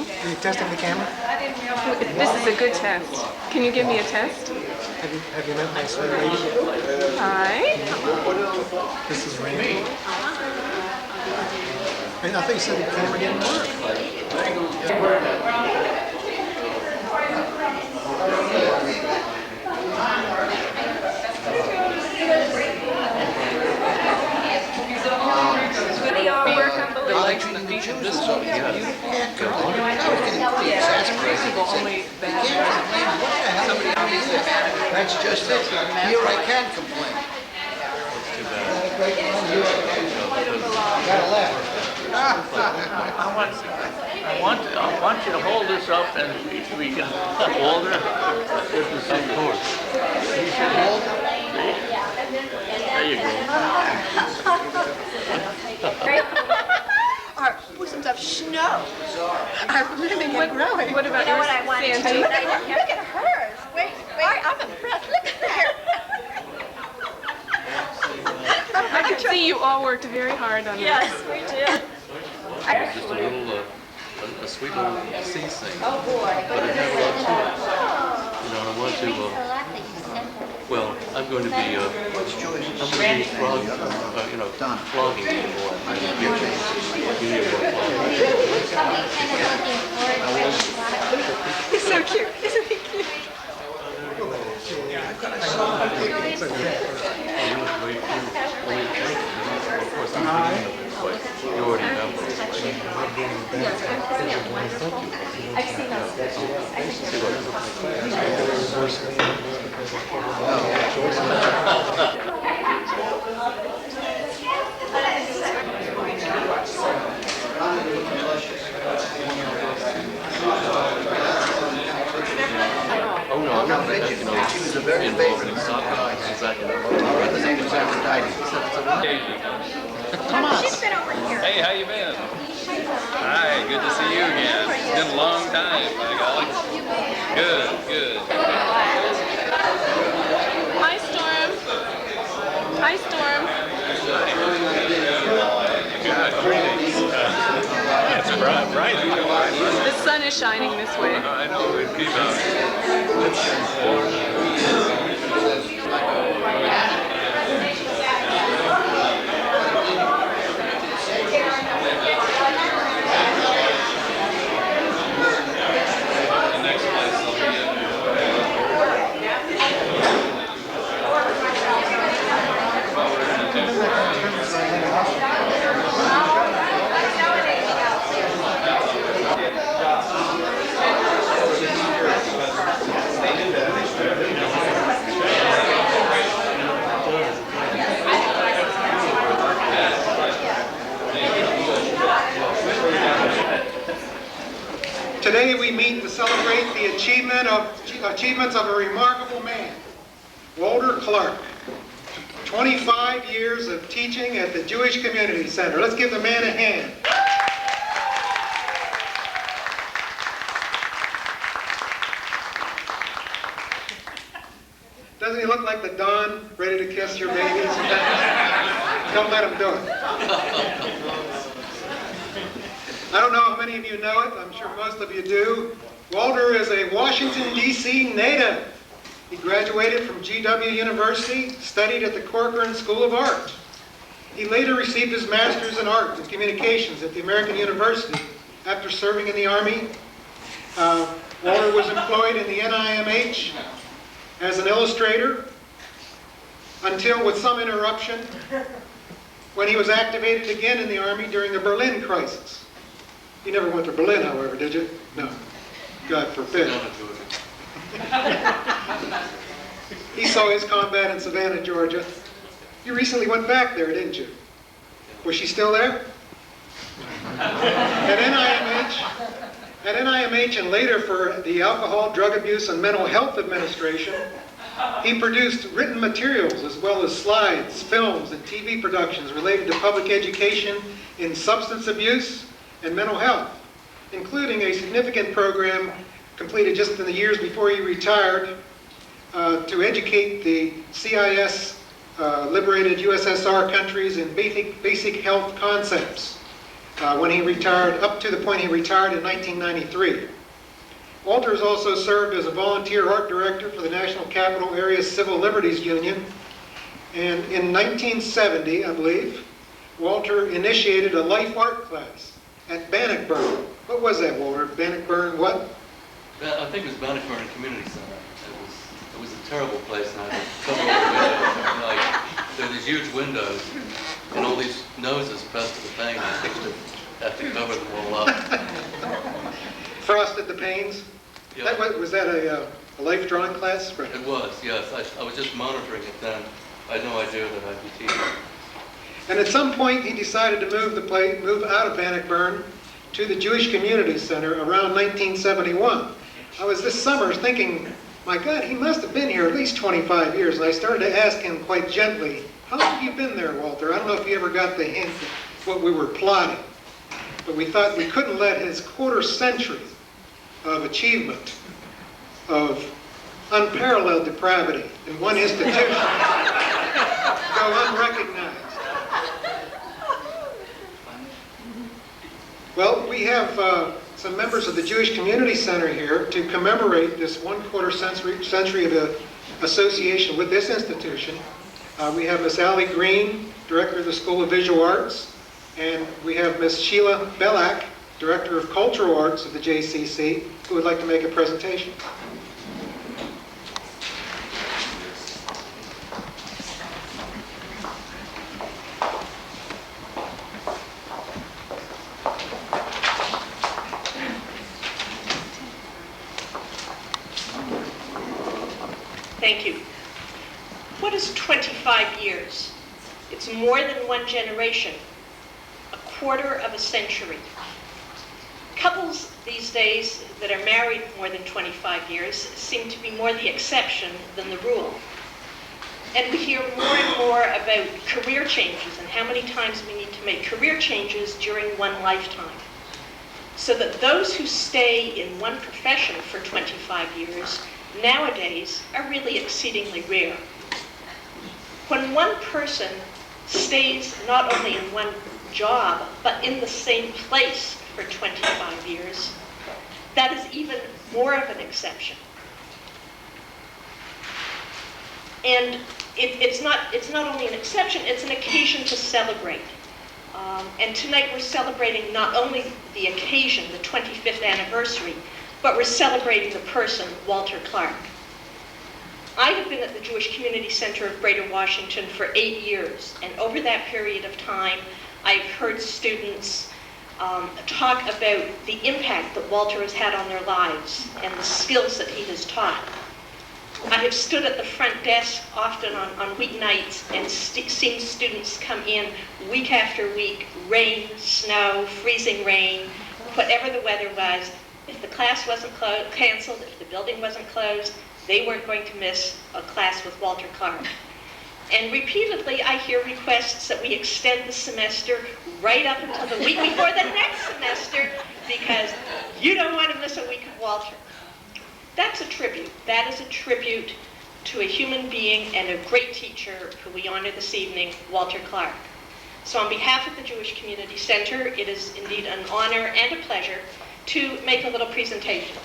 Are you testing the camera? This is a good test. Can you give me a test? Have you met my sweet lady? Hi. This is Randy. And I thought you said the camera didn't work. The legs and the feet of this one is beautiful. Only bad. Somebody obviously bad. That's just it. Here I can complain. Got a left. I want you to hold this up and we can hold her. Of course. You should hold her. There you go. Our bosoms of snow are living and growing. What about You know yours, what I want to Sandy? do? Look at hers. Wait, I'm impressed. Look at that. I can see you all worked very hard on Yes, this. we did. Just a little, a sweet little sea thing. Oh boy. But it had a lot to it. You know, I want to, well, I'm going to be flogging, flogging people. He's so cute. Isn't he cute? You already have one. I've seen those. Oh no, I'm not making no. She was a very favorite. Her name was Aphrodite. Come on. She's been over here. Hey, how you been? Hi, good to see you again. It's been a long time, by golly. Good, good. Hi, Storm. Hi, Storm. Good, greetings. It's bright. The sun is shining this way. I know, it keep out. Today we meet to celebrate the achievements of a remarkable man, Walter Clark. 25 years of teaching at the Jewish Community Center. Let's give the man a hand. Doesn't he look like the Don ready to kiss your babies? Don't let him do it. I don't know how many of you know it. I'm sure most of you do. Walter is a Washington, D.C. native. He graduated from GW University, studied at the Corcoran School of Art. He later received his master's in art and communications at the American University. After serving in the Army, Walter was employed in the NIMH as an illustrator until, with some interruption, when he was activated again in the Army during the Berlin crisis. You never went to Berlin, however, did you? No. God forbid. He saw his combat in Savannah, Georgia. You recently went back there, didn't you? Was she still there? At NIMH and later for the Alcohol, Drug Abuse, and Mental Health Administration, he produced written materials as well as slides, films, and TV productions related to public education in substance abuse and mental health, including a significant program completed just in the years before he retired to educate the CIS liberated USSR countries in basic health concepts. when he retired, up to the point he retired in 1993. Walter has also served as a volunteer art director for the National Capital Area Civil Liberties Union. And in 1970, I believe, Walter initiated a life art class at Bannockburn. What was that, Walter? Bannockburn what? I think it was Bannockburn Community Center. It was a terrible place, and I had to cover all the windows. Like, there were these huge windows, and all these noses pressed to the pane. I think to have to cover them all up. Frosted the panes? Yeah. Was that a life drawing class? Right. It was, yes. I was just monitoring it then. I had no idea that I'd be teaching. And at some point, he decided to move out of Bannockburn to the Jewish Community Center around 1971. I was this summer thinking, my God, he must have been here at least 25 years. And I started to ask him quite gently, how long have you been there, Walter? I don't know if you ever got the hint of what we were plotting. But we thought we couldn't let his quarter century of achievement, of unparalleled depravity in one institution go unrecognized. Well, we have some members of the Jewish Community Center here to commemorate this one-quarter century of association with this institution. We have Miss Allie Green, Director of the School of Visual Arts, and we have Miss Sheila Bellack, Director of Cultural Arts of the JCC, who would like to make a presentation. Thank you. What is 25 years? It's more than one generation, a quarter of a century. Couples these days that are married more than 25 years seem to be more the exception than the rule. And we hear more and more about career changes and how many times we need to make career changes during one lifetime. So that those who stay in one profession for 25 years nowadays are really exceedingly rare. When one person stays not only in one job, but in the same place for 25 years, that is even more of an exception. And it's not only an exception, it's an occasion to celebrate. And tonight we're celebrating not only the occasion, the 25th anniversary, but we're celebrating the person, Walter Clark. I have been at the Jewish Community Center of Greater Washington for 8 years, and over that period of time, I've heard students talk about the impact that Walter has had on their lives and the skills that he has taught. I have stood at the front desk often on weeknights and seen students come in week after week, rain, snow, freezing rain, whatever the weather was. If the class wasn't canceled, if the building wasn't closed, they weren't going to miss a class with Walter Clark. And repeatedly, I hear requests that we extend the semester right up until the week before the next semester because you don't want to miss a week of Walter. That's a tribute. That is a tribute to a human being and a great teacher who we honor this evening, Walter Clark. So on behalf of the Jewish Community Center, it is indeed an honor and a pleasure to make a little presentation.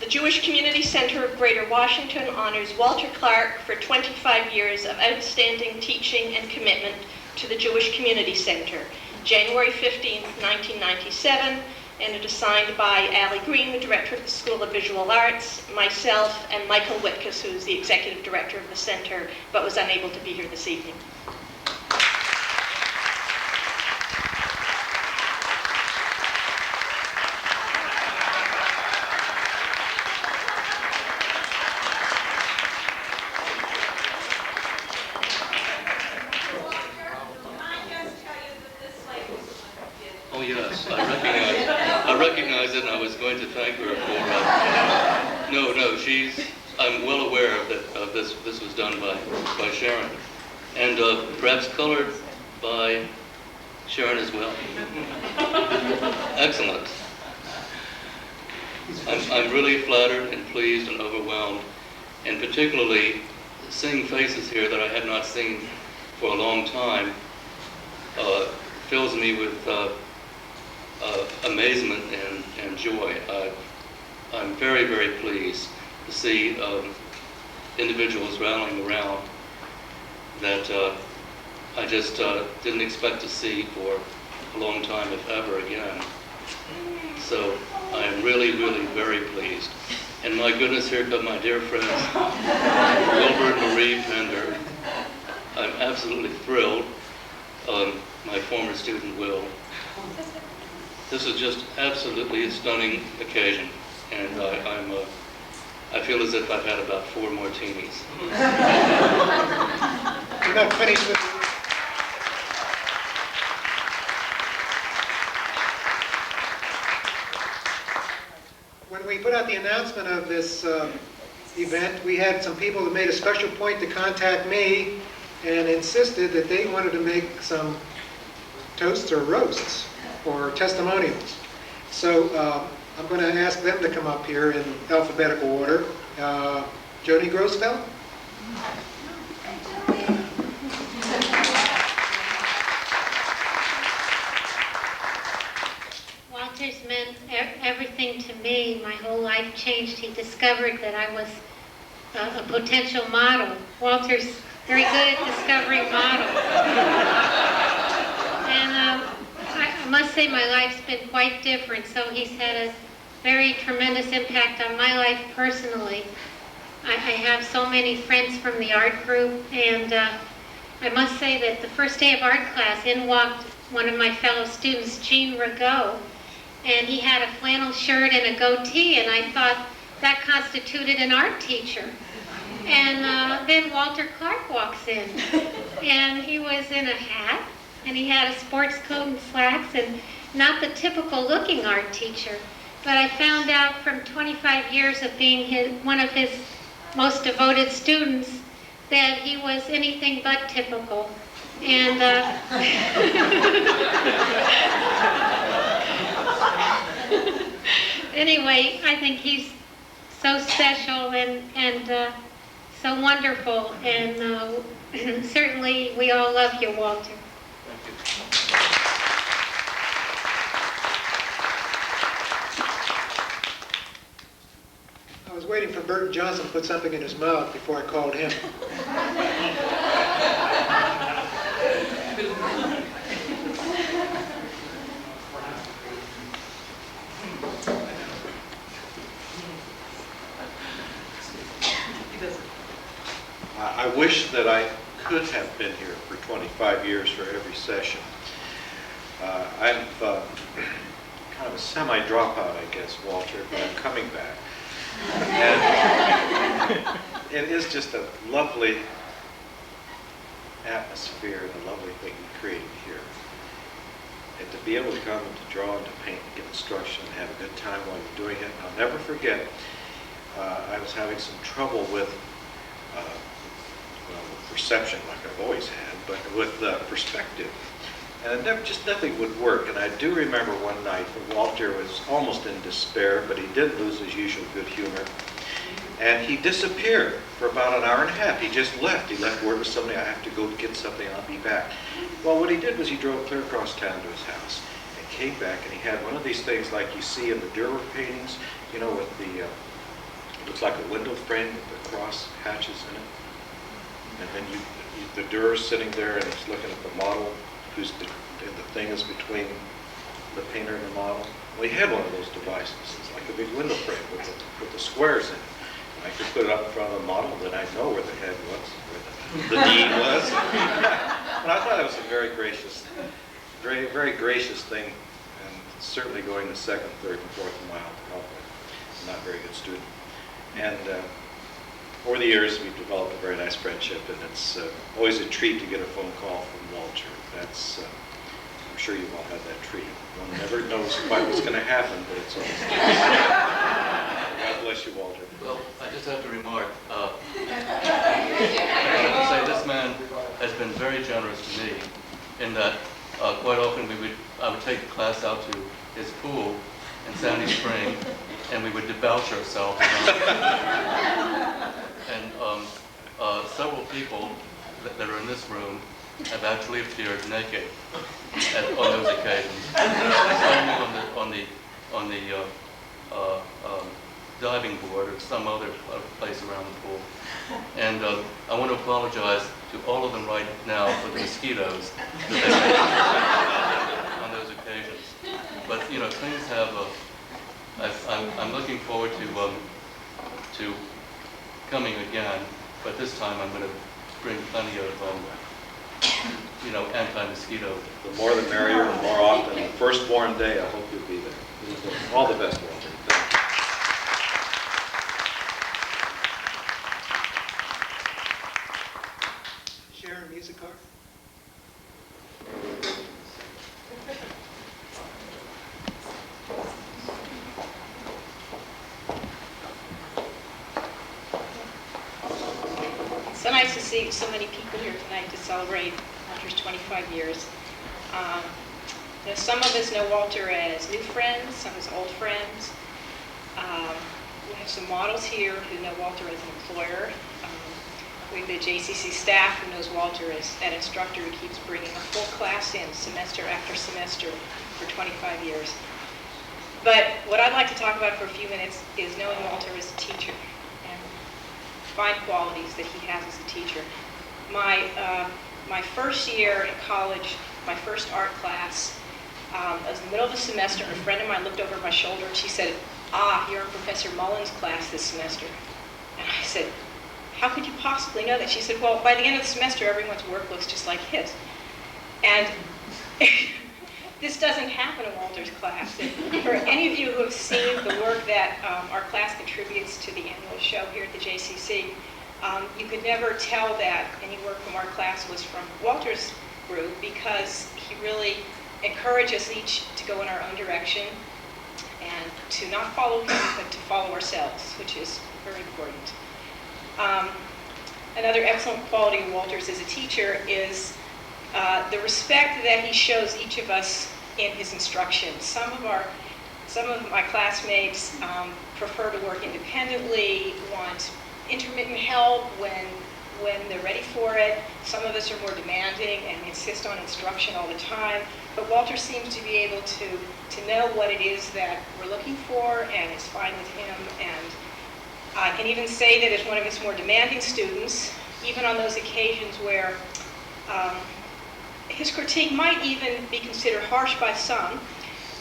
The Jewish Community Center of Greater Washington honors Walter Clark for 25 years of outstanding teaching and commitment to the Jewish Community Center, January 15, 1997, and it is signed by Allie Green, the director of the School of Visual Arts, myself, and Michael Whitkus, who is the executive director of the center, but was unable to be here this evening. Oh yes, I recognize it, and I was going to thank her for. No, I'm well aware of this. This was done by Sharon, and perhaps colored by Sharon as well. Excellent. I'm really flattered and pleased and overwhelmed, and particularly seeing faces here that I had not seen for a long time fills me with amazement and joy. I'm very, very pleased to see individuals rallying around that I just didn't expect to see for a long time, if ever again. So I'm really, really very pleased. And my goodness, here come my dear friends, Wilbur and Marie Pender. I'm absolutely thrilled. My former student, Will. This is just absolutely a stunning occasion, and I feel as if I've had about 4 martinis. We're not finished with the... When we put out the announcement of this event, we had some people that made a special point to contact me and insisted that they wanted to make some toasts or roasts or testimonials. So I'm going to ask them to come up here in alphabetical order. Jody Grosfeld? Walter's meant everything to me. My whole life changed. He discovered that I was a potential model. Walter's very good at discovering models. And I must say my life's been quite different, so he's had a very tremendous impact on my life personally. I have so many friends from the art group, and I must say that the first day of art class, in walked one of my fellow students, Jean Rigaud, and he had a flannel shirt and a goatee, and I thought that constituted an art teacher. And then Walter Clark walks in, and he was in a hat, and he had a sports coat and slacks, and not the typical looking art teacher. But I found out from 25 years of being one of his most devoted students that he was anything but typical. And anyway, I think he's so special and so wonderful, and certainly we all love you, Walter. I was waiting for Burton Johnson to put something in his mouth before I called him. I wish that I could have been here for 25 years for every session. I'm kind of a semi-dropout, I guess, Walter, but I'm coming back. And it is just a lovely atmosphere and a lovely thing you created here. And to be able to come and to draw and to paint and get instruction and have a good time while you're doing it. And I'll never forget, I was having some trouble with perception, like I've always had, but with perspective. And just nothing would work. And I do remember one night when Walter was almost in despair, but he did lose his usual good humor. And he disappeared for about an hour and a half. He just left. He left word with somebody, I have to go get something, I'll be back. Well, what he did was he drove clear across town to his house and came back, and he had one of these things like you see in the Dürer paintings, you know, with the, it looks like a window frame with the cross hatches in it. And then the Dürer's sitting there and he's looking at the model, and the thing is between the painter and the model. Well, he had one of those devices. It's like a big window frame with the squares in it. And I could put it up in front of the model, then I'd know where the head was, where the knee was. But I thought that was a very gracious, very gracious thing, and certainly going the second, third, and fourth mile to help a not very good student. And over the years, we've developed a very nice friendship, and it's always a treat to get a phone call from Walter. That's, I'm sure you've all had that treat. One never knows quite what's going to happen, but it's always nice. God bless you, Walter. Well, I just have to remark, I have to say this man has been very generous to me in that quite often I would take the class out to his pool, in Sandy Spring, and we would debauch ourselves. And several people that are in this room have actually appeared naked on those occasions. Some on the diving board or some other place around the pool. And I want to apologize to all of them right now for the mosquitoes that they make on those occasions. But you know, things have. I'm looking forward to coming again, but this time I'm going to bring plenty of you know, anti-mosquito. The more the merrier, the more often. The firstborn day, I hope you'll be there. All the best, Walter. Sharon, music car. It's so nice to see so many people here tonight to celebrate Walter's 25 years. You know, some of us know Walter as new friends, some as old friends. We have some models here who know Walter as an employer. We have the JCC staff who knows Walter as an instructor who keeps bringing a full class in semester after semester for 25 years. But what I'd like to talk about for a few minutes is knowing Walter as a teacher and fine qualities that he has as a teacher. My first year in college, my first art class, it was in the middle of the semester, and a friend of mine looked over my shoulder and she said, "Ah, you're in Professor Mullen's class this semester." And I said, "How could you possibly know that?" She said, "Well, by the end of the semester, everyone's work looks just like his." And this doesn't happen in Walter's class. And for any of you who have seen the work that our class contributes to the annual show here at the JCC, you could never tell that any work from our class was from Walter's group, because he really encouraged us each to go in our own direction and to not follow him, but to follow ourselves, which is very important. Another excellent quality of Walter's as a teacher is the respect that he shows each of us in his instruction. Some of my classmates prefer to work independently, want intermittent help when they're ready for it. Some of us are more demanding and insist on instruction all the time. But Walter seems to be able to know what it is that we're looking for, and it's fine with him. And I can even say that as one of his more demanding students, even on those occasions where his critique might even be considered harsh by some,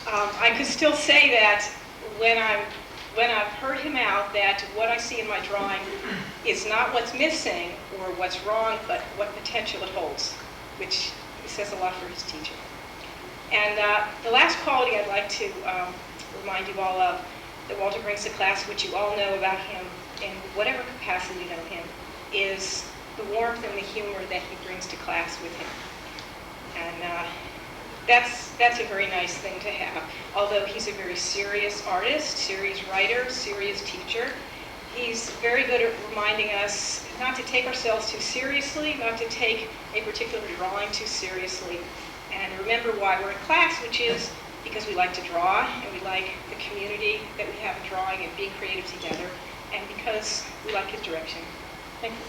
I could still say that when I've heard him out, that what I see in my drawing is not what's missing or what's wrong, but what potential it holds, which says a lot for his teaching. And the last quality I'd like to remind you all of that Walter brings to class, which you all know about him in whatever capacity you know him, is the warmth and the humor that he brings to class with him. And that's a very nice thing to have. Although he's a very serious artist, serious writer, serious teacher, he's very good at reminding us not to take ourselves too seriously, not to take a particular drawing too seriously, and remember why we're in class, which is because we like to draw, and we like the community that we have in drawing and being creative together, and because we like his direction. Thank you.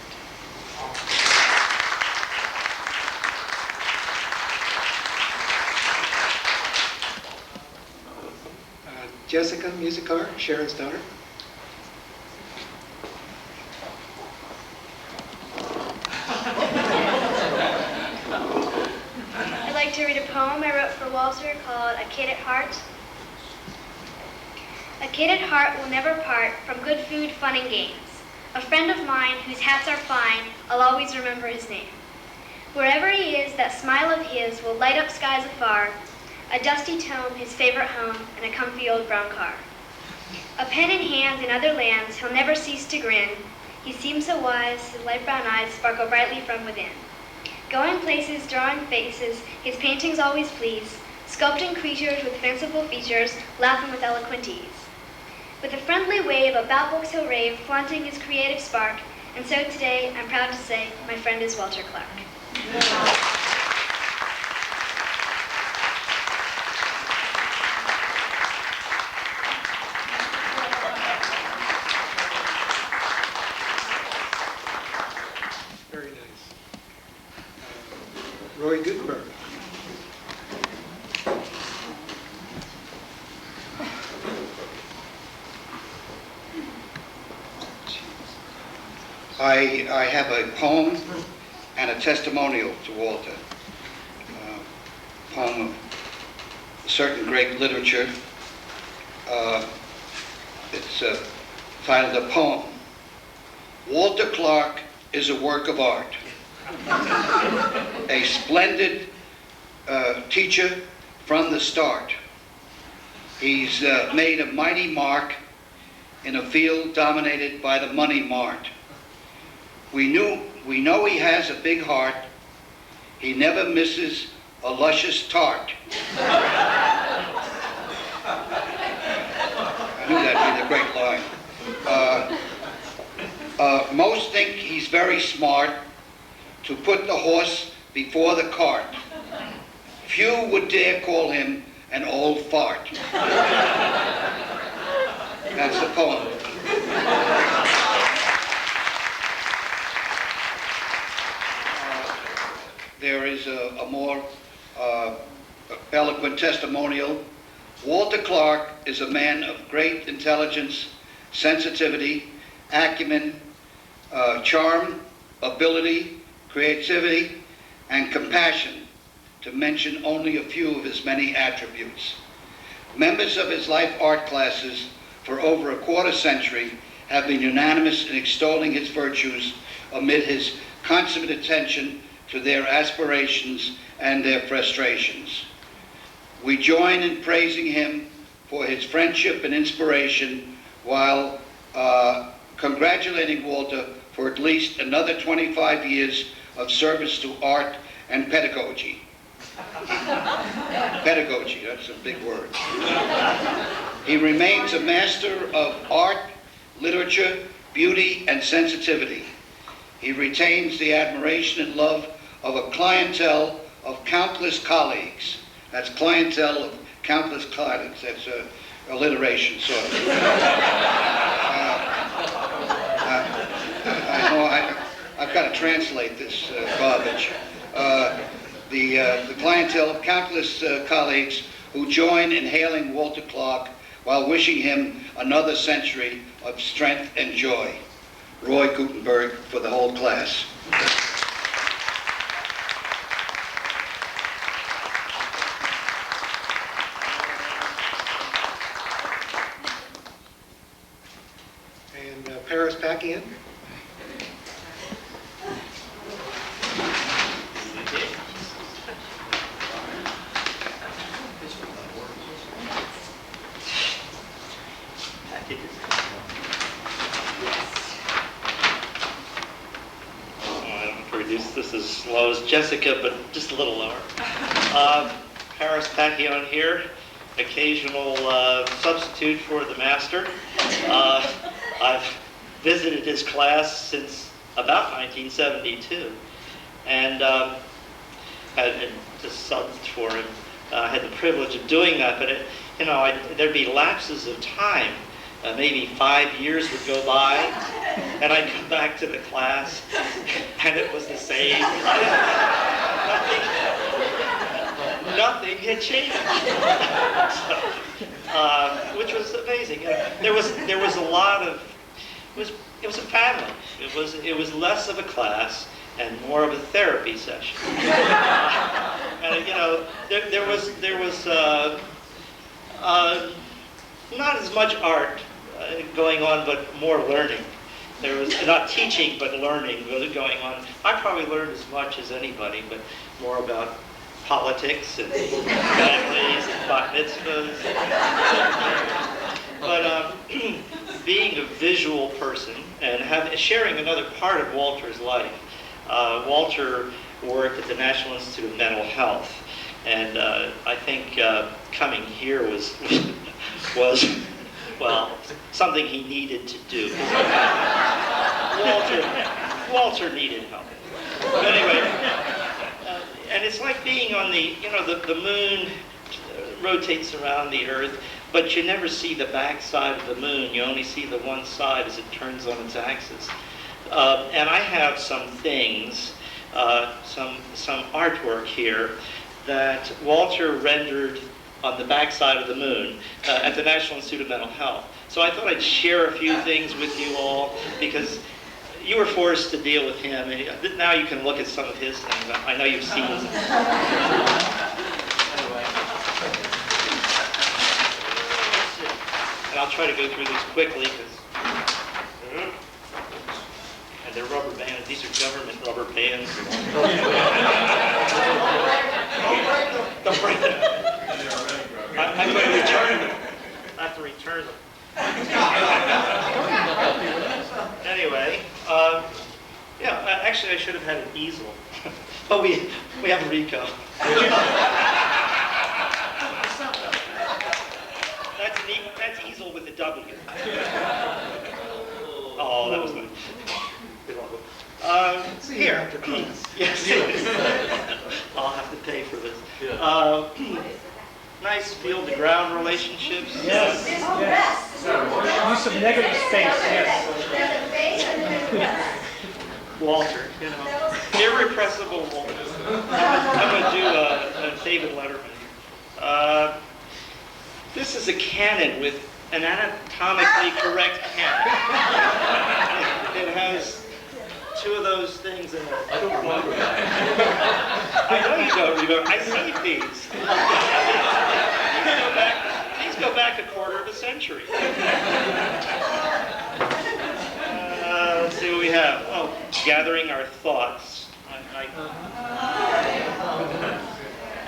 Jessica, music car, Sharon's daughter. I'd like to read a poem I wrote for Walter called A Kid at Heart. A kid at heart will never part from good food, fun, and games. A friend of mine whose hats are fine, I'll always remember his name. Wherever he is, that smile of his will light up skies afar, a dusty tome, his favorite home, and a comfy old brown car. A pen in hand in other lands, he'll never cease to grin. He seems so wise, his light brown eyes sparkle brightly from within. Going places, drawing faces, his paintings always please, sculpting creatures with fanciful features, laughing with eloquent ease. With a friendly wave, about books he'll rave, flaunting his creative spark, and so today, I'm proud to say, my friend is Walter Clark. Roy Gutenberg. I have a poem and a testimonial to Walter. Poem of certain great literature. It's titled A Poem. Walter Clark is a work of art. A splendid teacher from the start. He's made a mighty mark in a field dominated by the money mart. We know he has a big heart. He never misses a luscious tart. I knew that'd be the great line. Most think he's very smart to put the horse before the cart. Few would dare call him an old fart. That's the poem. There is a more eloquent testimonial. Walter Clark is a man of great intelligence, sensitivity, acumen, charm, ability, creativity, and compassion, to mention only a few of his many attributes. Members of his life art classes for over a quarter century have been unanimous in extolling his virtues amid his consummate attention to their aspirations and their frustrations. We join in praising him for his friendship and inspiration, while congratulating Walter for at least another 25 years of service to art and pedagogy. Pedagogy, that's a big word. He remains a master of art, literature, beauty, and sensitivity. He retains the admiration and love of a clientele of countless colleagues. That's clientele of countless colleagues. That's alliteration, sort of. I know I've got to translate this garbage. The clientele of countless colleagues who join in hailing Walter Clark while wishing him another century of strength and joy. Roy Gutenberg for the whole class. And Paris Pakian. This is as low as Jessica, but just a little lower. Paris Pacquiao here, occasional substitute for the master. I've visited his class since about 1972, and had just subbed for him. I had the privilege of doing that, but there'd be lapses of time. Maybe 5 years would go by, and I'd come back to the class, and it was the same. Nothing had changed, which was amazing. There was a lot of. It was a family. It was less of a class and more of a therapy session. And there was not as much art going on, but more learning. There was not teaching, but learning really going on. I probably learned as much as anybody, but more about politics and families and bat mitzvahs. But being a visual person and sharing another part of Walter's life. Walter worked at the National Institute of Mental Health, and I think coming here was well, something he needed to do. Walter needed help. But anyway, and it's like being on the moon rotates around the Earth, but you never see the back side of the moon. You only see the one side as it turns on its axis. And I have some things some artwork here that Walter rendered on the backside of the moon at the National Institute of Mental Health. So I thought I'd share a few things with you all because you were forced to deal with him. And now you can look at some of his things. I know you've seen them. And I'll try to go through these quickly because and they're rubber bands. These are government rubber bands. Don't break them. I'm going to return them. I have to return them. Anyway, yeah, actually I should have had an easel. But we have Rico. That's easel with a W. Oh, that was nice. Here. Yes. I'll have to pay for this. Nice field-to-ground relationships. Yes. Use of negative space, yes. Walter, irrepressible Walter. I'm going to do a David Letterman. This is a cannon with an anatomically correct cannon. It has two of those things in it. I don't remember that. I know you don't remember. I saved these. These go back a quarter of a century. Let's see what we have. Oh, gathering our thoughts.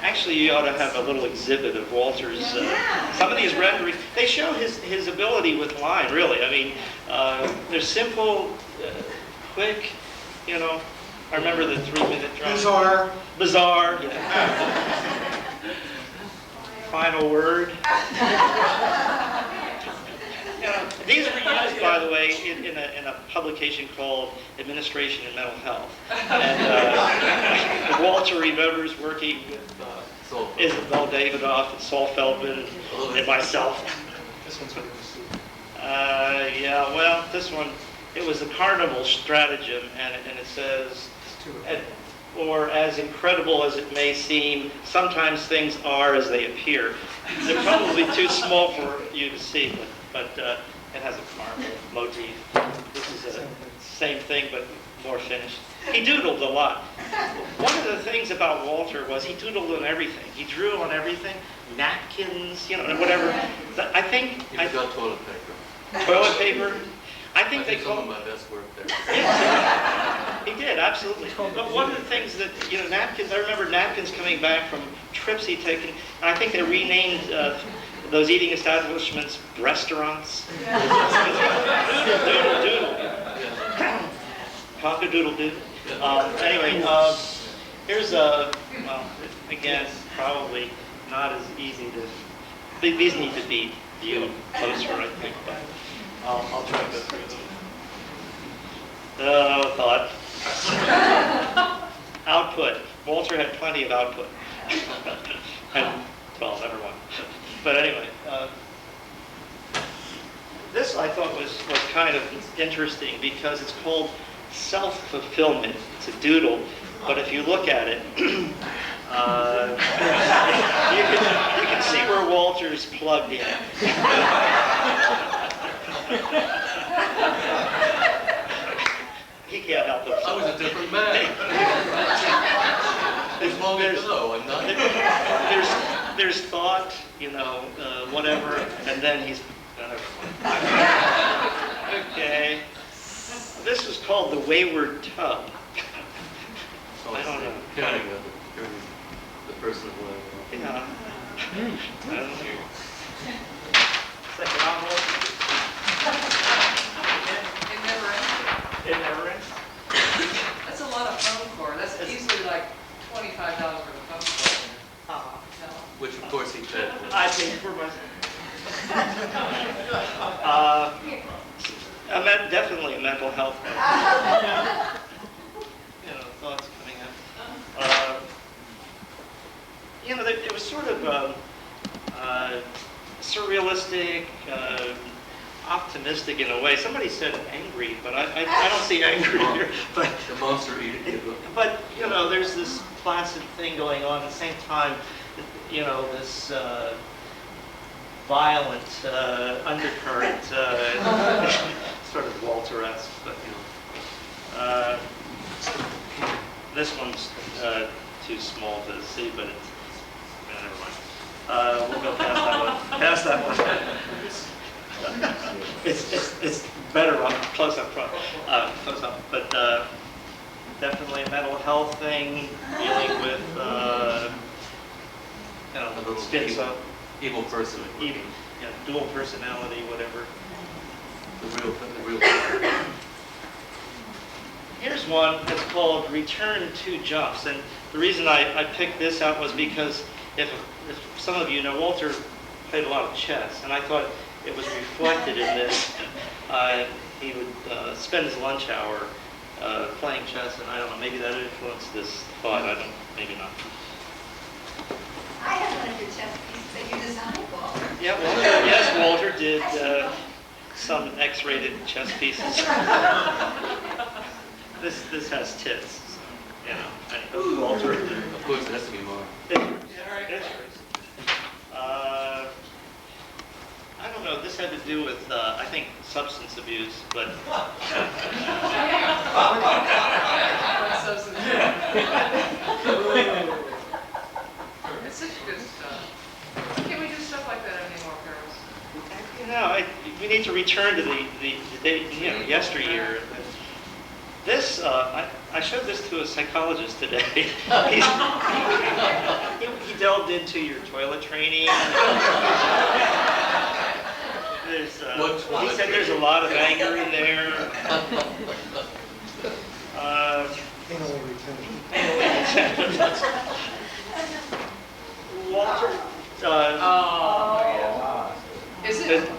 Actually, you ought to have a little exhibit of Walter's. Some of these renderings, they show his ability with line, really. I mean, they're simple, quick, I remember the 3-minute drawing. Bizarre. Yeah. Final word. These were used, by the way, in a publication called Administration in Mental Health. And Walter remembers working with Isabel Davidoff and Saul Feldman and myself. This one's what Yeah, well, this one, it was a carnival stratagem, and it says, or as incredible as it may seem, sometimes things are as they appear. They're probably too small for you to see, but it has a carnival motif. This is the same thing, but more finished. He doodled a lot. One of the things about Walter was he doodled on everything. He drew on everything, napkins, whatever. I think... You got toilet paper. Toilet paper? I think they some call of my best work there. Yes, he did, absolutely. But one of the things that, napkins, I remember napkins coming back from trips he'd taken, and I think they renamed those eating establishments restaurants. Doodle. Cock-a-doodle-doo. Anyway, here's again, probably not as easy to, these need to be viewed closer, I think, but I'll try to go through them. Thought. Output. Walter had plenty of output. Well, never mind. But anyway, this I thought was kind of interesting because it's called self-fulfillment. It's a doodle, but if you look at it, you can see where Walter's plugged in. He can't help himself. I was a different man. As long as you know, I'm not. There's thought, whatever, and then he's... Okay. This is called the Wayward Tub. I don't know. Counting the person who Yeah. I don't know. Second envelope. It never ends. That's a lot of phone cord. That's easily like $25 for the phone cord. Which of course he paid for. I paid for myself. Definitely a mental health note. Thoughts coming up. It was sort of surrealistic, optimistic. optimistic in a way. Somebody said angry, but I don't see angry here. But The monster eating. but you know, there's this placid thing going on at the same time. You know, this violent undercurrent, sort of Walter-esque, but you know. This one's too small to see, but it's, never mind. We'll go past that one. Past that one. It's better on close up front, close up, but definitely a mental health thing, dealing with you know, schizo, Evil person. evil, yeah, dual personality, whatever. The real. Here's one that's called Return to Jumps, and the reason I picked this out was because if some of you know, Walter played a lot of chess, and I thought it was reflected in this. He would spend his lunch hour playing chess, and I don't know, maybe that influenced this thought. I don't, maybe not. I have one of your chess pieces that you designed, Walter. Yeah, Walter, yes, Walter did some X-rated chess pieces. This has tits, so, you know. Anyway, Walter. Of course, it has to be mine. I don't know. This had to do with I think substance abuse, but. It's such good stuff. Can't we do stuff like that anymore, girls? You know, we need to return to the day, you know, yesteryear. This, I showed this to a psychologist today. He delved into your toilet training. He said there's a lot of anger in there. Walter. Is it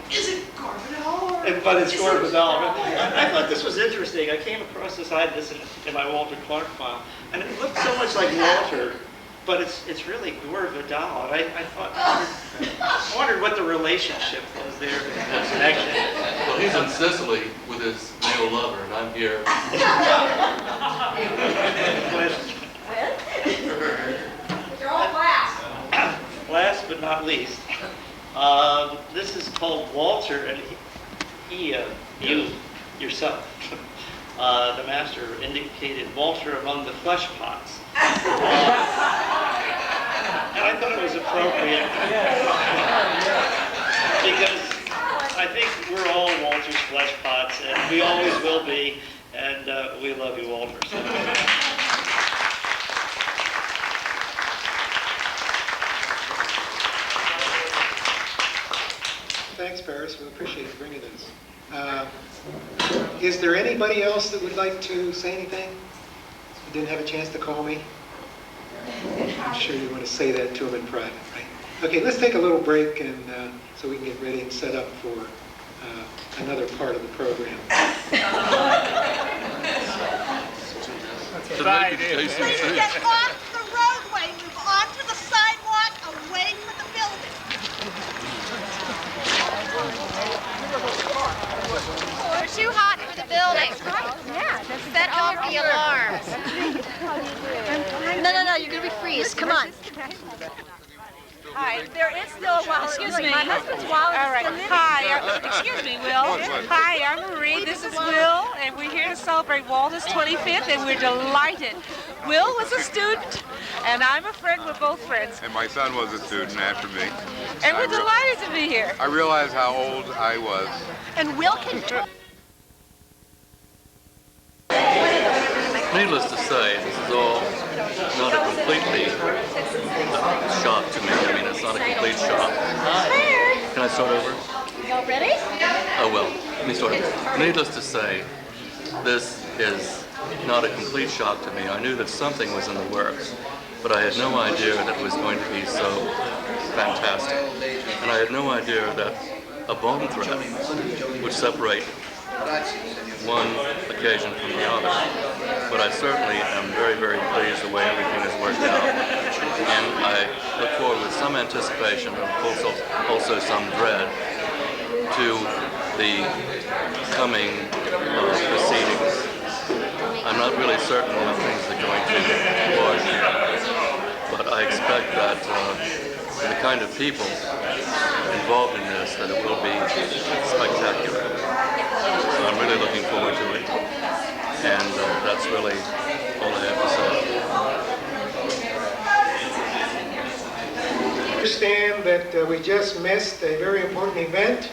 Garbadell? But it's Garbadell. I thought this was interesting. I came across this. I had this in my Walter Clark file, and it looked so much like Walter, but it's really Garbadell. And I wondered what the relationship was there, the connection. Well, he's in Sicily with his male lover, and I'm here. You're all last. Last but not least, this is called Walter, and you yourself, the master indicated Walter among the flesh pots. And I thought it was appropriate because I think we're all Walter's flesh pots, and we always will be, and we love you, Walter. So. Thanks, Paris. We appreciate you bringing this. Is there anybody else that would like to say anything? You didn't have a chance to call me? I'm sure you want to say that to him in private, right? Okay, let's take a little break and so we can get ready and set up for another part of the program. Please get off the roadway, move onto the sidewalk, away from the building. We're too hot for the building. Yeah, set off the alarms. No, you're going to be freeze. Come on. Hi, there is still a wallet. Excuse me. My husband's wallet is still in it. Hi, excuse me, Will. Hi, I'm Marie. This is Will, and we're here to celebrate Walter's 25th, and we're delighted. Will was a student, and I'm a friend. We're both friends. And my son was a student after me. And we're delighted to be here. I realized how old I was. And Will can talk. Needless to say, this is all not a completely shock to me. I mean, it's not a complete shock. Can I start over? You ready? Oh, well, let me start over. Needless to say, this is not a complete shock to me. I knew that something was in the works, but I had no idea that it was going to be so fantastic. And I had no idea that a bone thread would separate one occasion from the other. But I certainly am very, very pleased the way everything has worked out. And I look forward with some anticipation and also some dread to the coming proceedings. I'm not really certain how things are going to work, but I expect that the kind of people involved in this, that it will be spectacular. So I'm really looking forward to it, and that's really all I have to say. I understand that we just missed a very important event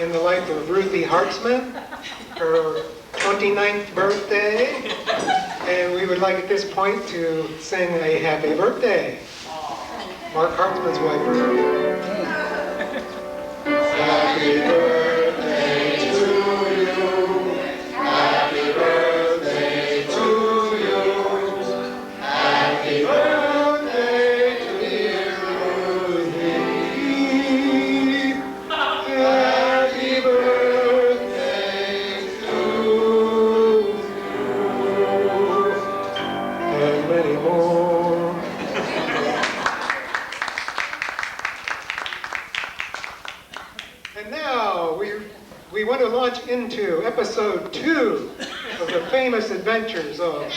in the life of Ruthie Hartzman, her 29th birthday, and we would like at this point to sing a happy birthday. Mark Hartzman's wife. Happy birthday to you. Happy birthday to you. Happy birthday to dear Ruthie. Happy birthday to you. And many more. And now we want to launch into episode 2 of the famous adventures of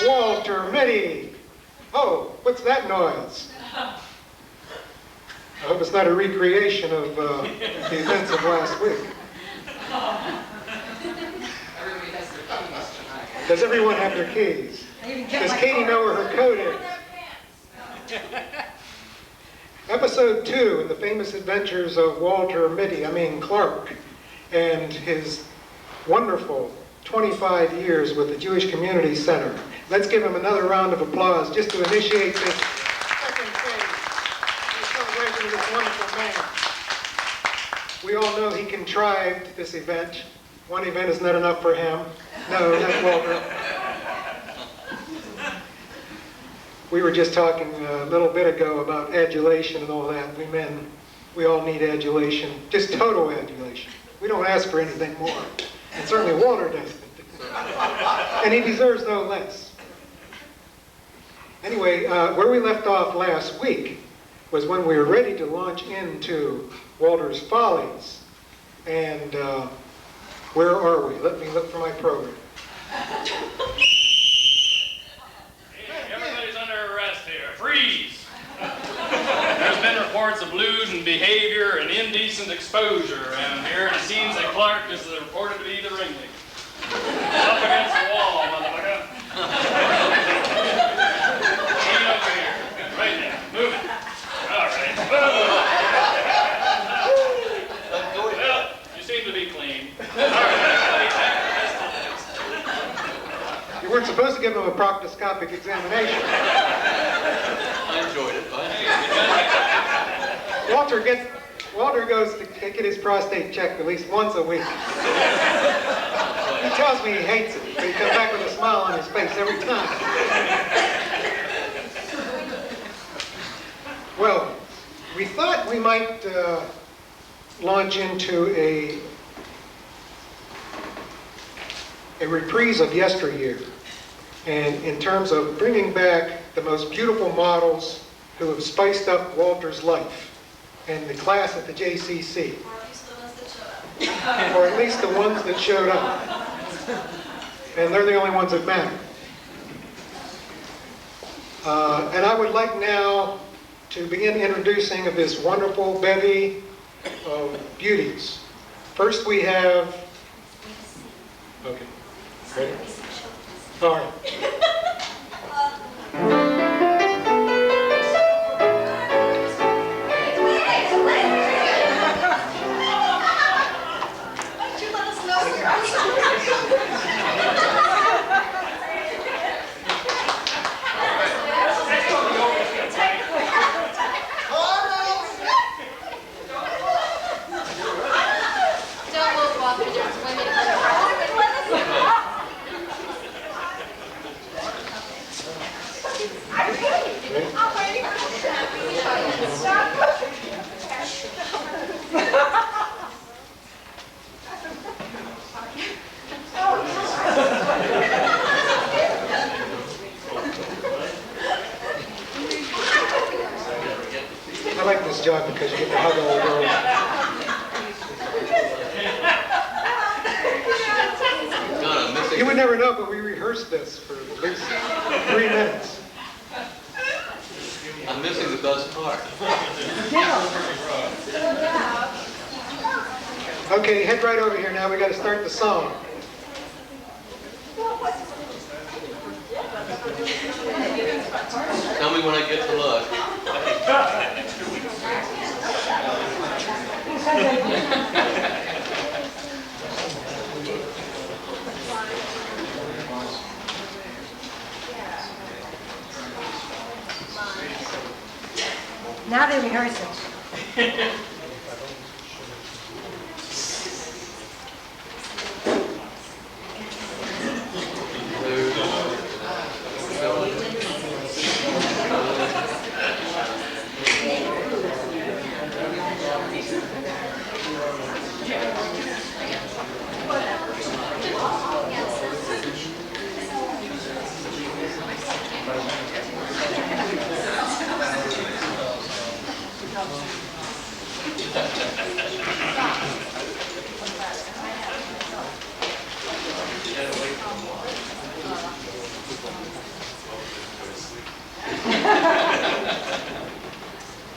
Walter Mitty. Oh, what's that noise? I hope it's not a recreation of the events of last week. Everybody has their keys tonight. Does everyone have their keys? Does Katie know where her code is? Episode 2 in the famous adventures of Walter Mitty, Clark, and his wonderful 25 years with the Jewish Community Center. Let's give him another round of applause just to initiate this second phase, the celebration of this wonderful man. We all know he contrived this event. One event is not enough for him. No, not Walter. We were just talking a little bit ago about adulation and all that. We men, we all need adulation, just total adulation. We don't ask for anything more. And certainly Walter doesn't. And he deserves no less. Anyway, where we left off last week was when we were ready to launch into Walter's Follies. And where are we? Let me look for my program. Everybody's under arrest here. Freeze! There's been reports of lewd and behavior and indecent exposure around here, and it seems that Clark is reported to be the ringleader. Up against the wall, motherfucker. Lean over here. Right now. Move it. All right. Well, you seem to be clean. All right. You weren't supposed to give him a proctoscopic examination. I enjoyed it. Walter goes to get his prostate checked at least once a week. He tells me he hates it, but he comes back with a smile on his face every time. Well, we thought we might launch into a reprise of yesteryear, and in terms of bringing back the most beautiful models who have spiced up Walter's life and the class at the JCC. Or at least the ones that showed up. And they're the only ones that matter. And I would like now to begin introducing of this wonderful bevy of beauties. First we have... Okay. Ready? All right. I like this job because you get to hug all the girls. You would never know, but we rehearsed this for at least 3 minutes. I'm missing the best part. Okay, head right over here now. We got to start the song. Tell me when I get to look. Now they're rehearsing.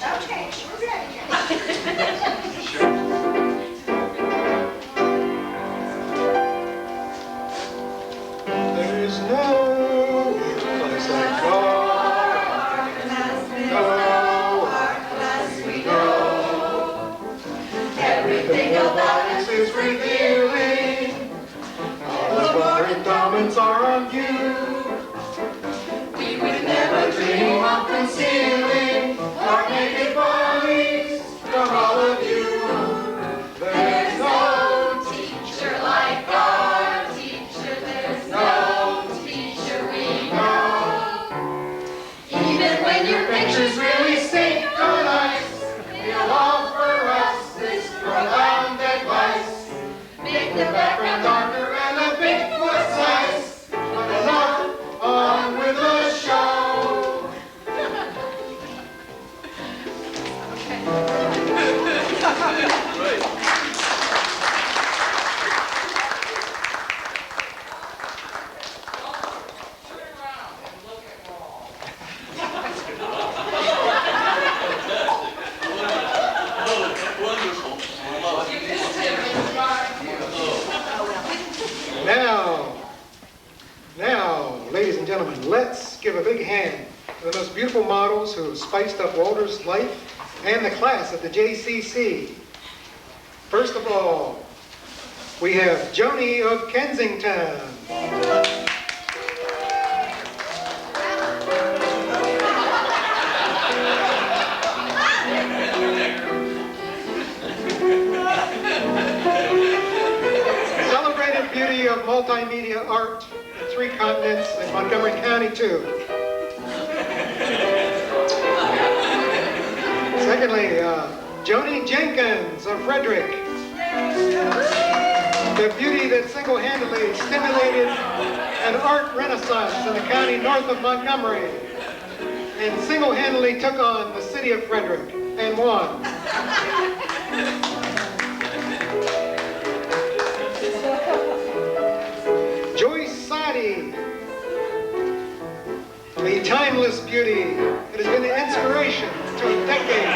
Okay, we're ready. There is no place like God. No place we know. Everything about us is revealing. All of our endowments are on view. We would never dream of concealing our naked bodies from all of you. There's no teacher like our teacher. There's no teacher we know. Even when your pictures really sink on ice, you'll offer us this profound advice. Make the background darker and a Bigfoot size. But enough, on with the show. Now, ladies and gentlemen, let's give a big hand to the most beautiful models who have spiced up Walter's life and the class at the JCC. First of all, we have Joni of Kensington. Celebrated beauty of multimedia art in 3 continents and Montgomery County too. Secondly, Joni Jenkins of Frederick. The beauty that single-handedly stimulated an art renaissance in the county north of Montgomery and single-handedly took on the city of Frederick and won. A timeless beauty that has been the inspiration to a decade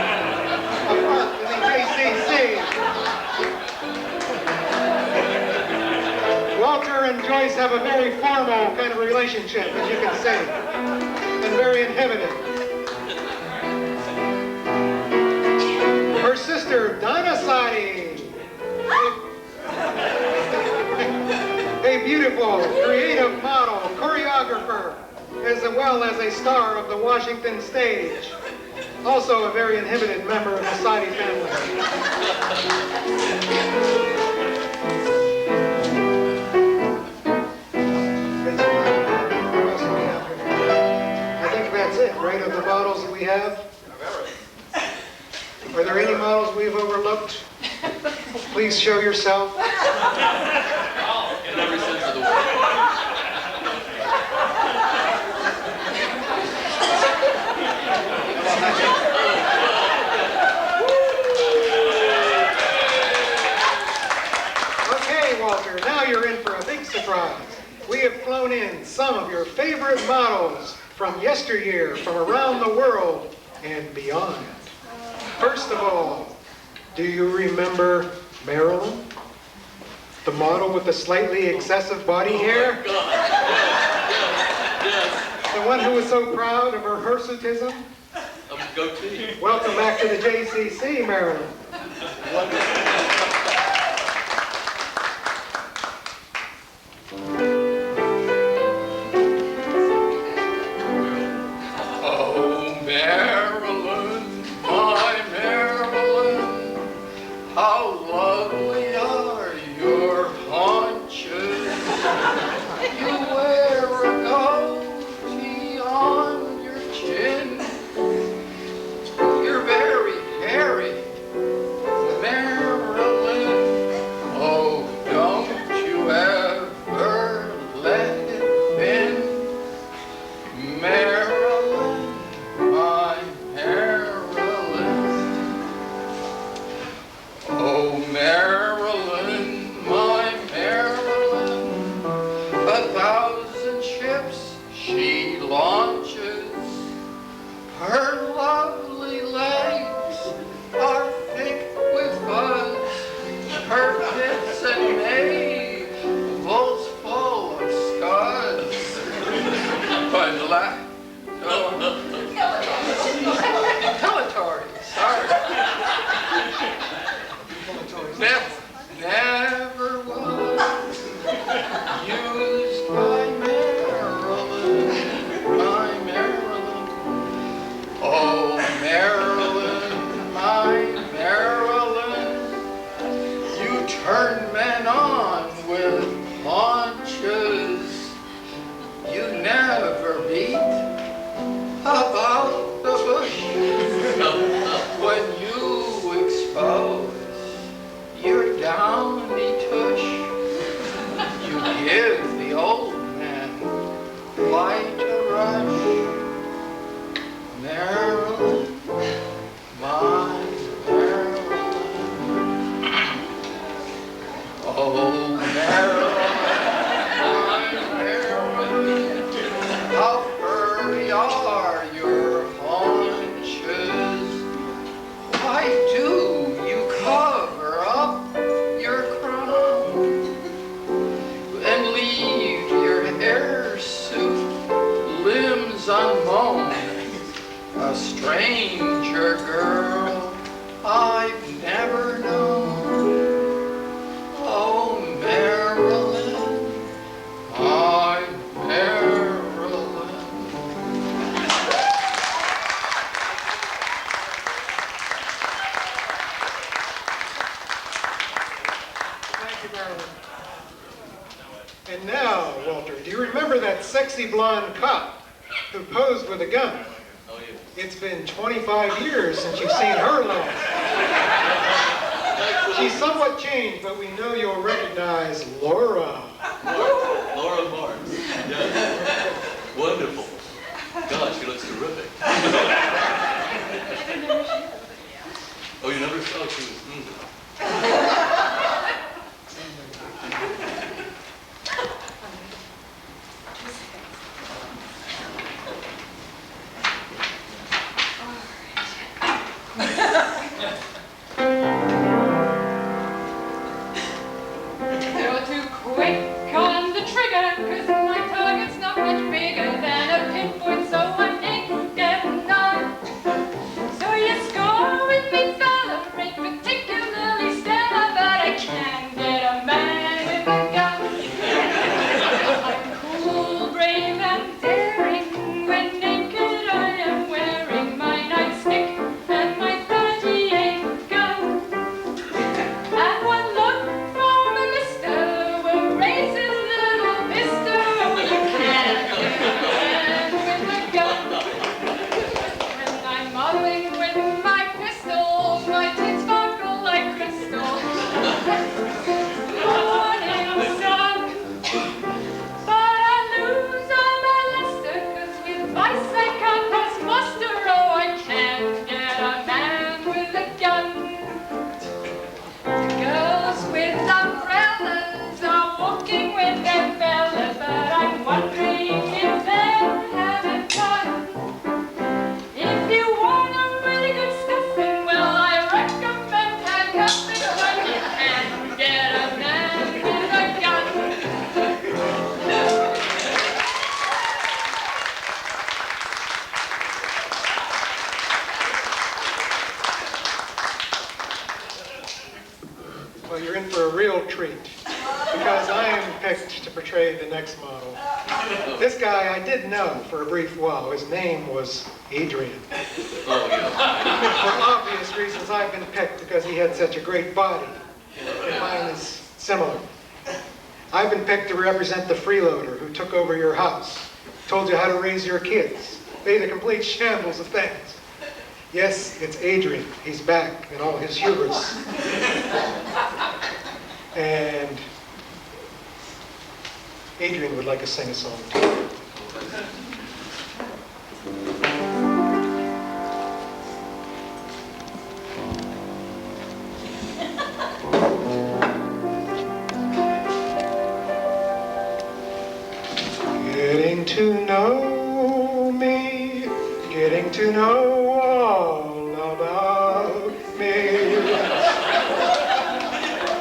of art in the JCC. Walter and Joyce have a very formal kind of relationship, as you can see, and very inhibited. Her sister, Donna Sadi, a beautiful, creative model, choreographer, as well as a star of the Washington stage. Also a very inhibited member of the Sadi family. I think that's it, right, of the models that we have? Are there any models we've overlooked? Please show yourself. In every sense of the word. Okay, Walter, now you're in for a big surprise. favorite models from yesteryear, from around the world and beyond. First of all, do you remember Marilyn? The model with the slightly excessive body hair? The one who was so proud of her hirsutism? Goatee. Welcome back to the JCC, Marilyn. Oh, Marilyn, my Marilyn, how lovely are your haunches. You wear a goatee on your chin. You're very hairy, Marilyn. Oh, don't you ever let it bend. Marilyn, my Marilyn. Oh, Marilyn, my Marilyn. 1,000 ships she launches. Her lovely legs are thick with fuzz. Her pits and navels full of scuds. But Depilatory, sorry. Never was used by Marilyn, my Marilyn. Oh, Marilyn, my Marilyn, you turn men on with haunches. You never beat about the bush. When you expose your downy tush, you give the old man quite a rush. Marilyn, my Marilyn. Oh, Marilyn, my Marilyn, how furry are your haunches? Why do you cover up your crown and leave your hirsute limbs unmown? A stranger girl I've never known. Oh, Marilyn, my Marilyn. Thank you, Marilyn. And now, Walter, do you remember that sexy blonde cop who posed with a gun? Oh, yeah. It's been 25 years since you've seen her last. She's somewhat changed, but we know you'll recognize Laura. Laura Barnes. Yeah. Wonderful. God, she looks terrific. Oh, you never saw she was. You're too quick on the trigger, 'cause my target's not much bigger than a pinpoint, so I ain't getting on. So you score with me, fella, break particular. next model. This guy I did know for a brief while. His name was Adrian. Oh, yeah. For obvious reasons, I've been picked because he had such a great body. And mine is similar. I've been picked to represent the freeloader who took over your house, told you how to raise your kids, made a complete shambles of things. Yes, it's Adrian. He's back in all his hubris. And Adrian would like to sing a song too. Getting to know me, getting to know all about me,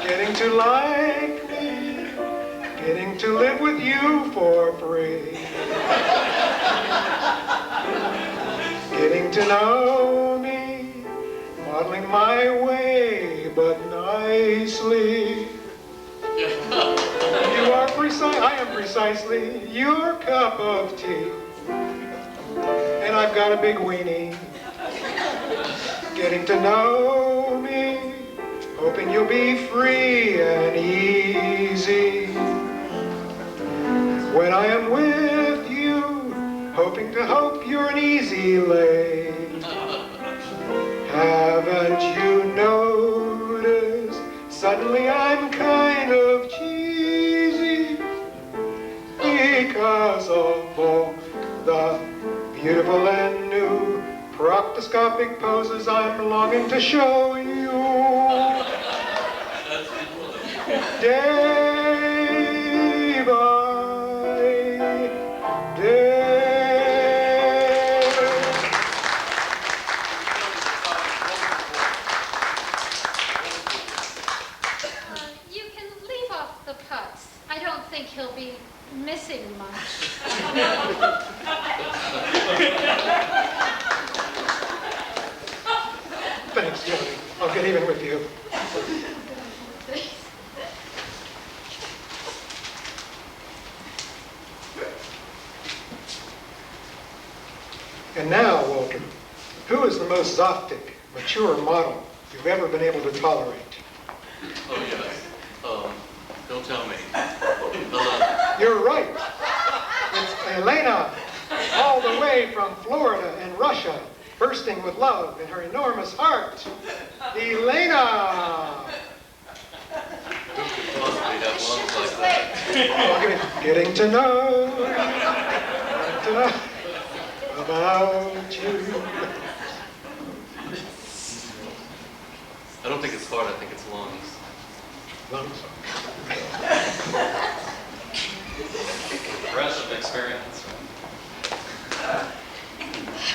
getting to like me, getting to live with you for free, getting to know me, modeling my way but nicely. You are I am precisely your cup of tea. And I've got a big weenie. Getting to know me, hoping you'll be free and easy. When I am with you, hoping to hope you're an easy lay. Haven't you noticed? Suddenly I'm kind of cheesy because of all the beautiful and new proctoscopic poses I'm longing to show you. Day by day. You can leave off the putts. I don't think he'll be missing much. Thanks, Jody. I'll get even with you. And now, Walter, who is the most zoptic, mature model you've ever been able to tolerate? Oh, yes. Don't tell me. Hello. You're right. It's Elena, all the way from Florida and Russia, bursting with love in her enormous heart. Elena! Who could possibly have lungs like that? Getting to know about you. I don't think it's heart, I think it's lungs. Lungs. Impressive experience.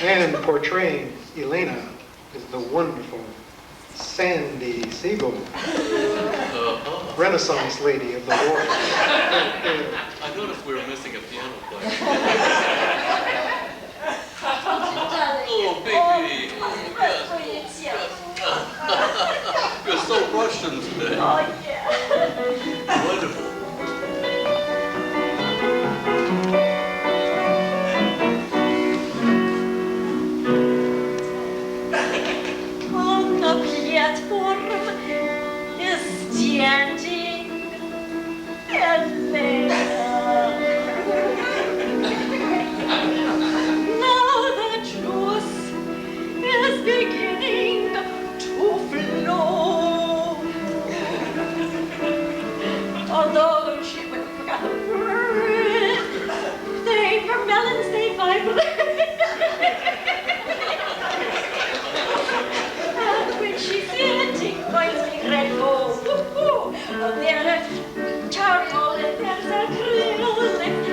And portraying Elena is the wonderful Sandy Siegel, Renaissance lady of the war. I noticed we were missing a piano player. Oh, baby. You're so Russian today. Oh, yeah. Wonderful. On the platform is standing Elena. Now the juice is beginning to flow. Although she forgot the word, they were melons, they vibrate. And when she's sitting, points me red, oh, there's charcoal and there's a grill,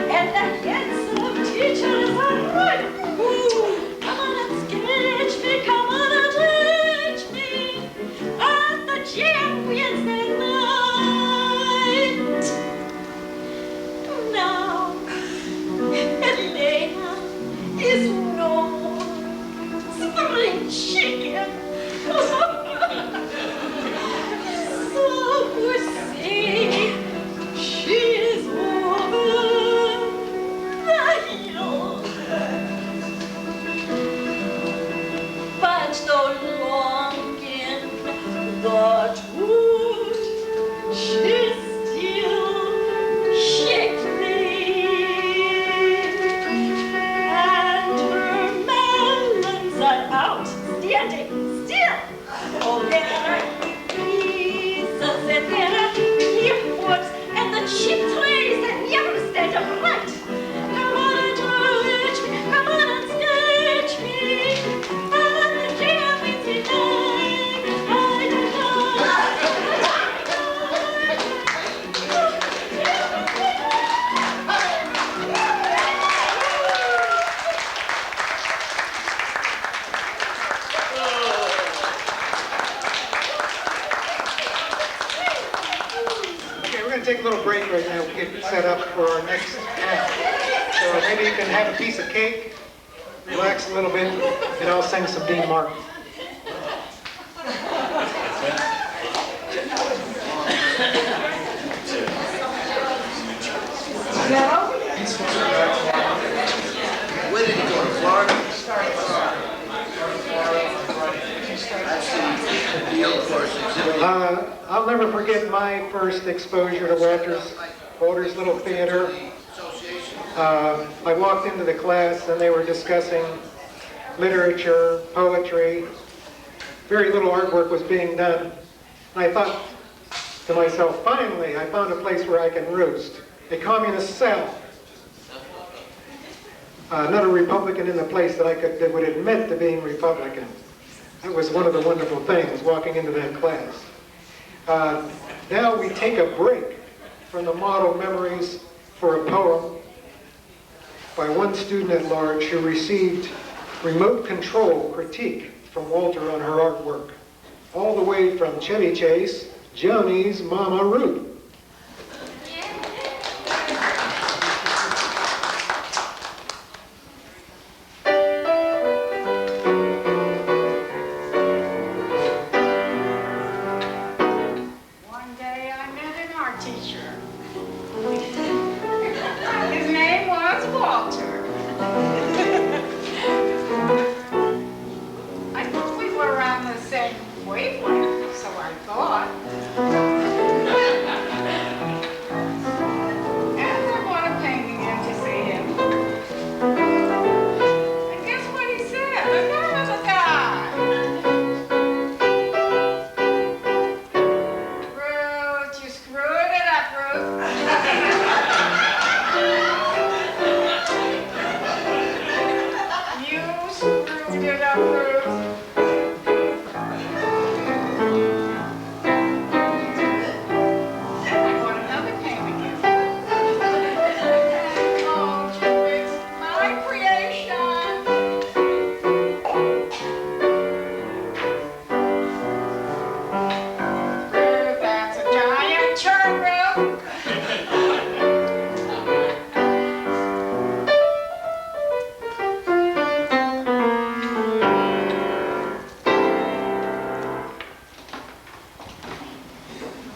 and the handsome teachers are right. Come on and sketch me, come on and teach me at the gym Wednesday night. Now, Elena is so long in the wood. She's still shapely, and her melons are outstanding still. Oh, there are pieces and there are peepwoods and the cheap trays that never stand upright. Come on and touch me, come on and sketch me, and give me tonight. I don't Okay, we're going to take a little break right now, get set up for our next act. So maybe you can have a piece of cake, relax a little bit, and I'll sing some Dean Martin. Where did he go, to Florida? I'll never forget my first exposure to Walter's Little Theater. I walked into the class and they were discussing literature, poetry. Very little artwork was being done. And I thought to myself, finally, I found a place where I can roost. A communist cell. Not a Republican in the place that would admit to being Republican. That was one of the wonderful things, walking into that class. Now we take a break from the model memories for a poem by one student at large who received remote control critique from Walter on her artwork, all the way from Chevy Chase, Joni's Mama Ruth. One day I met an art teacher. His name was Walter. I thought we were around the same wavelength, so I thought. And I bought a painting in to see him. And guess what he said? The nerve of the guy. Ruth, you screwed it up, Ruth. You screwed it up, Ruth. Then I bought another painting in. Oh, it's my creation. Ruth, that's a giant church, Ruth.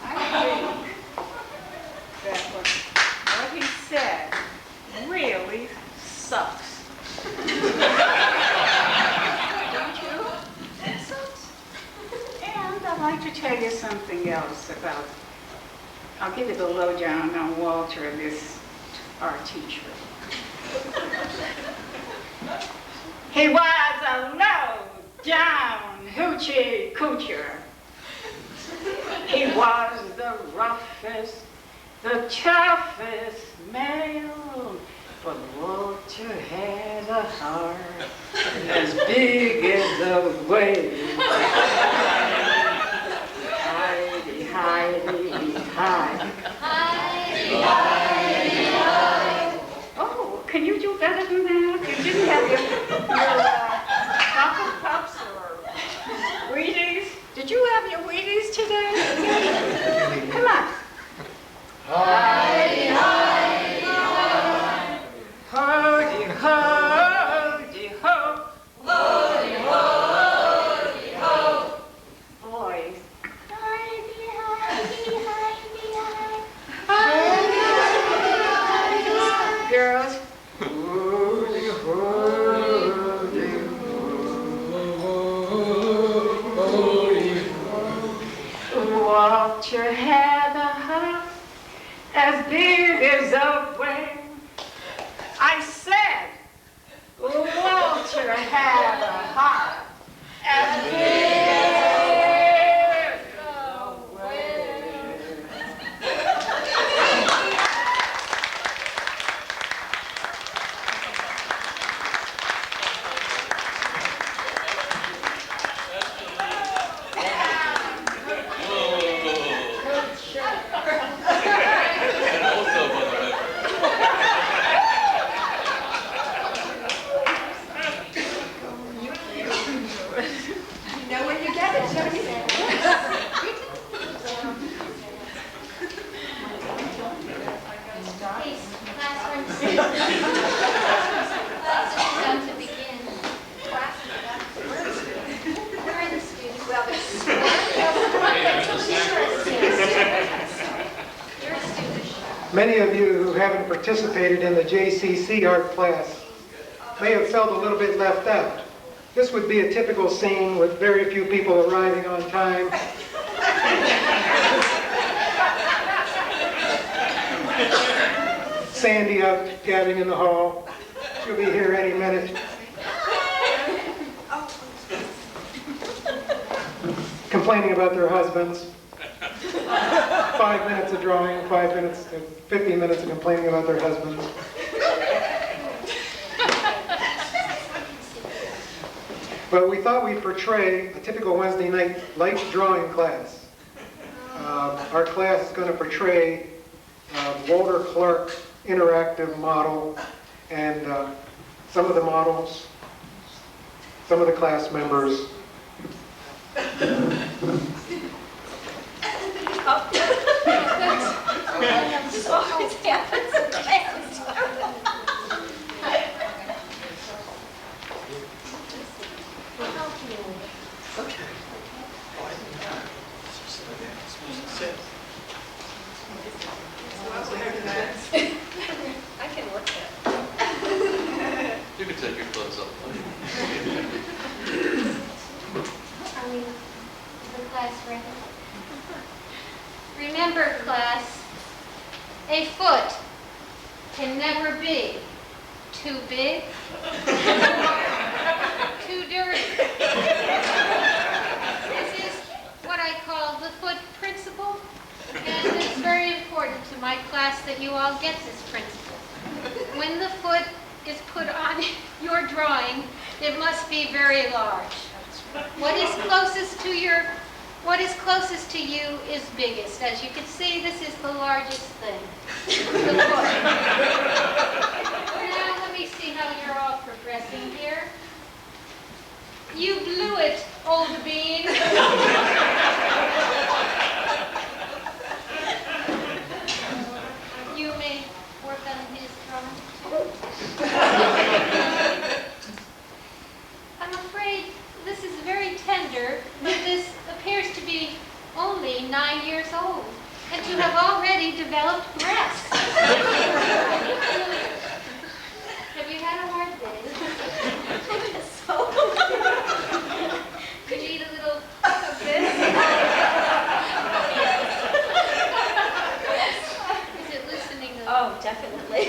I think that what he said really sucks. Don't you? It sucks. And I'd like to tell you something else about, I'll give you the lowdown on Walter, this art teacher. He was a low-down hoochie coocher. He was the roughest, the toughest male, but Walter had a heart as big as the wave. Hidey, hidey, hide. Hidey, hidey, hide. Oh, can you do better than that? You didn't have your Papa Pups or Wheaties? Did you have your Wheaties today? Come on. Hidey, hidey, hide. Hidey, hidey, ho. Hidey, hidey, ho. Boys. Hidey, hidey, hidey, hide. Hidey, hidey, hide. Girls. Hidey, hidey, ho. Many of you who haven't participated in the JCC art class may have felt a little bit left out. This would be a typical scene with very few people arriving on time. Sandy out gabbing in the hall. She'll be here any minute. Complaining about their husbands. 5 minutes of drawing, 5 minutes, 50 minutes of complaining about their husbands. But we thought we'd portray a typical Wednesday night light drawing class. Our class is going to portray Walter Clark interactive model, and some of the models, some of the class members. I can work that. You can take your clothes off. The class ready? Remember, class, a foot can never be too big, too dirty. This is what I call the foot principle, and it's very important to my class that you all get this principle. When the foot is put on your drawing, it must be very large. What is closest to you is biggest. As you can see, this is the largest thing. The foot. Now let me see how you're all progressing here. You blew it, old bean. You may work on his drawing too. I'm afraid this is very tender, but this appears to be only 9 years old, and to have already developed breasts. Have you had a hard day? Could you eat a little of this? Is it loosening up? Oh, definitely.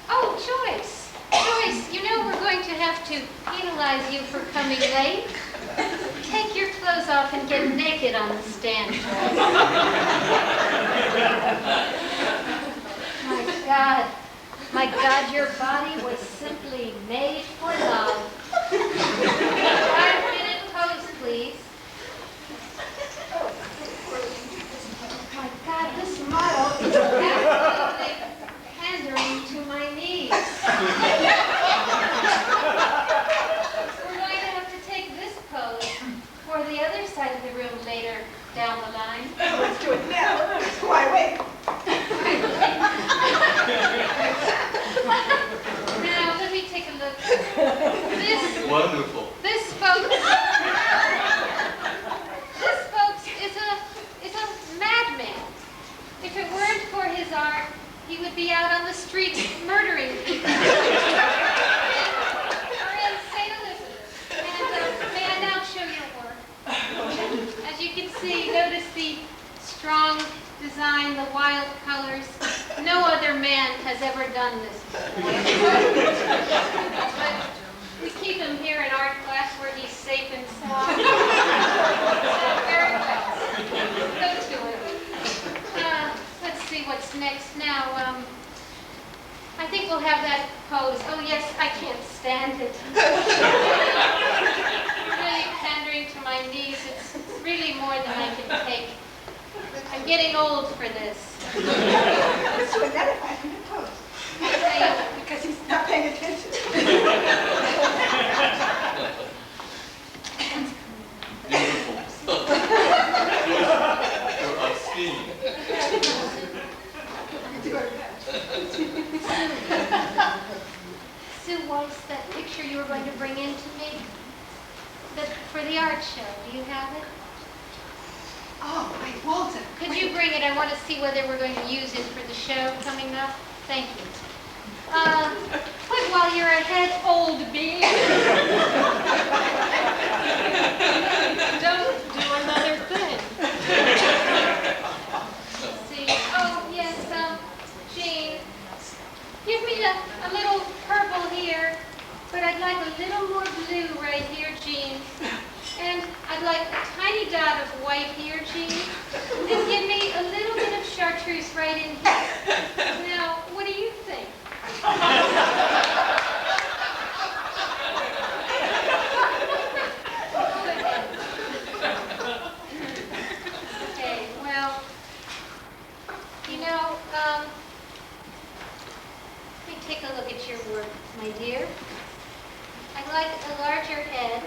Oh, Joyce. Joyce, you know we're going to have to penalize you for coming late. Take your clothes off and get naked on the stand. My God, your body was simply made for love. 5-minute pose, please. My God, this model is absolutely pandering to my needs. We're going to have to take this pose for the other side of the room later down the line. Let's do it now. Why wait? Now, let me take a look. Wonderful. This, folks, is a madman. If it weren't for his art, he would be out on the streets murdering people. We're in St. Elizabeth. And may I now show your work? As you can see, notice the strong design, the wild colors. No other man has ever done this before. But we keep him here in art class where he's safe and sound. Very well. Go to it. Let's see what's next now. I think we'll have that pose. Oh yes, I can't stand it. Really pandering to my knees. It's really more than I can take. I'm getting old for this. Let's do another 5-minute pose. Because he's not paying attention. You're obscene. Sue Weiss, that picture you were going to bring in to me for the art show, do you have it? Oh, wait, Walter. Could you bring it? I want to see whether we're going to use it for the show coming up. Thank you. But while you're ahead, old bee. Don't do another thing. Let's see. Oh, yes, Jean. Give me a little purple here, but I'd like a little more blue right here, Jean. And I'd like a tiny dot of white here, Jean. And give me a little bit of chartreuse right in here. Now, what do you think? Okay, well, you know, let me take a look at your work, my dear. I'd like a larger head,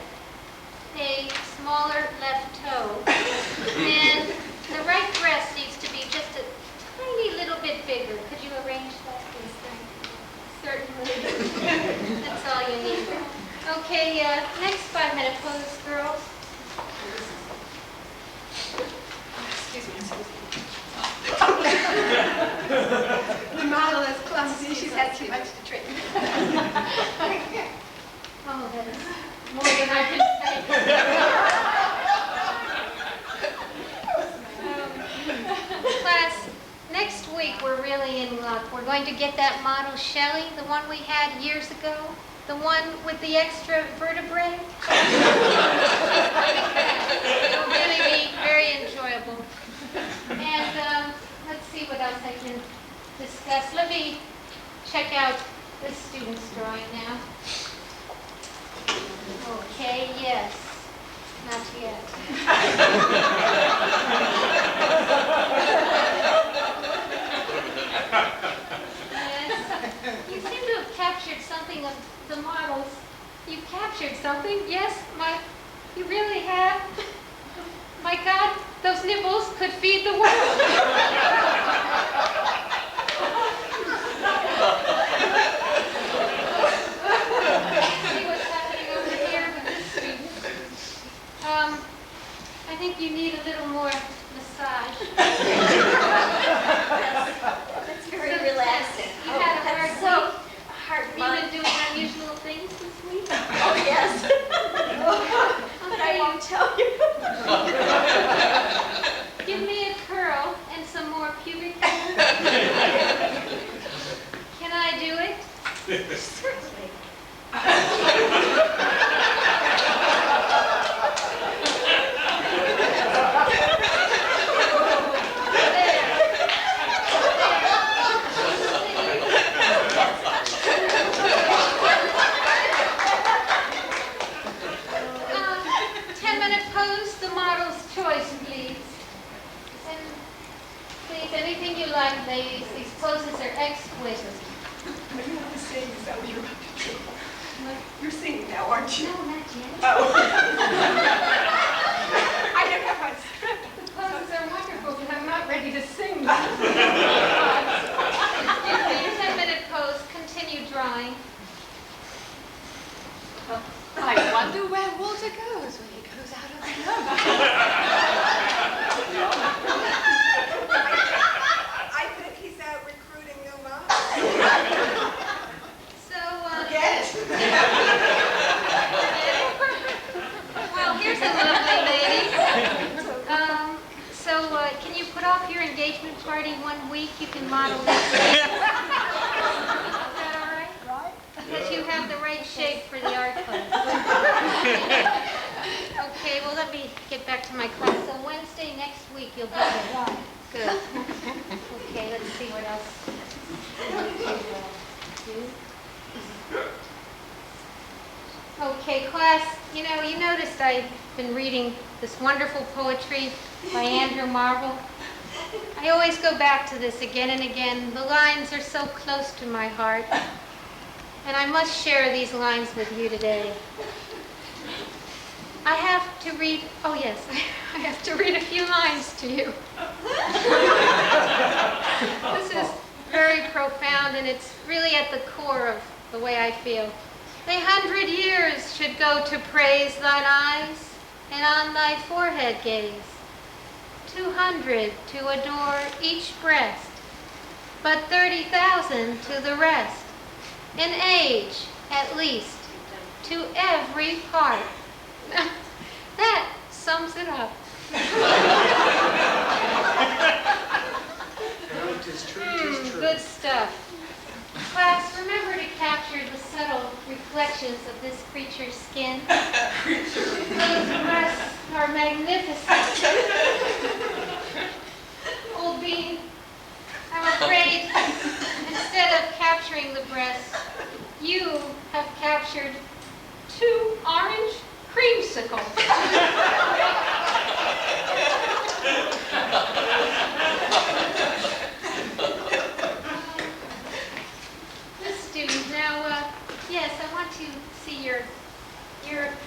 a smaller left toe, and the right breast needs to be just a tiny little bit bigger. Could you arrange that, please? Certainly. That's all you need. Okay, next 5-minute pose, girls. Excuse me. The model is clumsy. She's had too much to drink. Oh, that is more than I can say. Class, next week we're really in luck. We're going to get that model Shelley, the one we had years ago, the one with the extra vertebrae. It'll really be very enjoyable. And let's see what else I can discuss. Let me check out this student's drawing now. Okay, yes. Not yet. Yes. You seem to have captured something of the models. You captured something? Yes, you really have. My God, those nipples could feed the world. I think you need a little more massage. That's very relaxing. You had a hard so week. hard You've month. been doing unusual things this week? Oh, yes. But I won't tell you. Give me a curl and some more pubic hair. Can I do it? Certainly. Anything you like, ladies. These poses are exquisite. What do you want to say? Is that what you're about to do? You're singing now, aren't you? No, not yet. Oh. I don't have my script. The poses are wonderful, but I'm not ready to sing. 10-minute pose. Continue drawing. I wonder where Walter goes when he goes out of the number. I think he's out recruiting new models. So, Forget it. Well, here's a lovely lady. Can you put off your engagement party 1 week? You can model next week. Is that all right? Right? Because you have the right shape for the art class. Okay, well, let me get back to my class. So Wednesday next week, you'll be there. Good. Okay, let's see what else. Okay, class, you noticed I've been reading this wonderful poetry by Andrew Marvell. I always go back to this again and again. The lines are so close to my heart. And I must share these lines with you today. I have to read, oh yes, I have to read a few lines to you. This is very profound, and it's really at the core of the way I feel. 100 years should go to praise thine eyes, and on thy forehead gaze. 200 to adore each breast, but 30,000 to the rest. In age, at least, to every part. That sums it up. Good stuff. Class, remember to capture the subtle reflections of this creature's skin. Those breasts are magnificent. Old Bean, I'm afraid instead of capturing the breasts, you have captured 2 orange creamsicles. This student, now, yes, I want to see your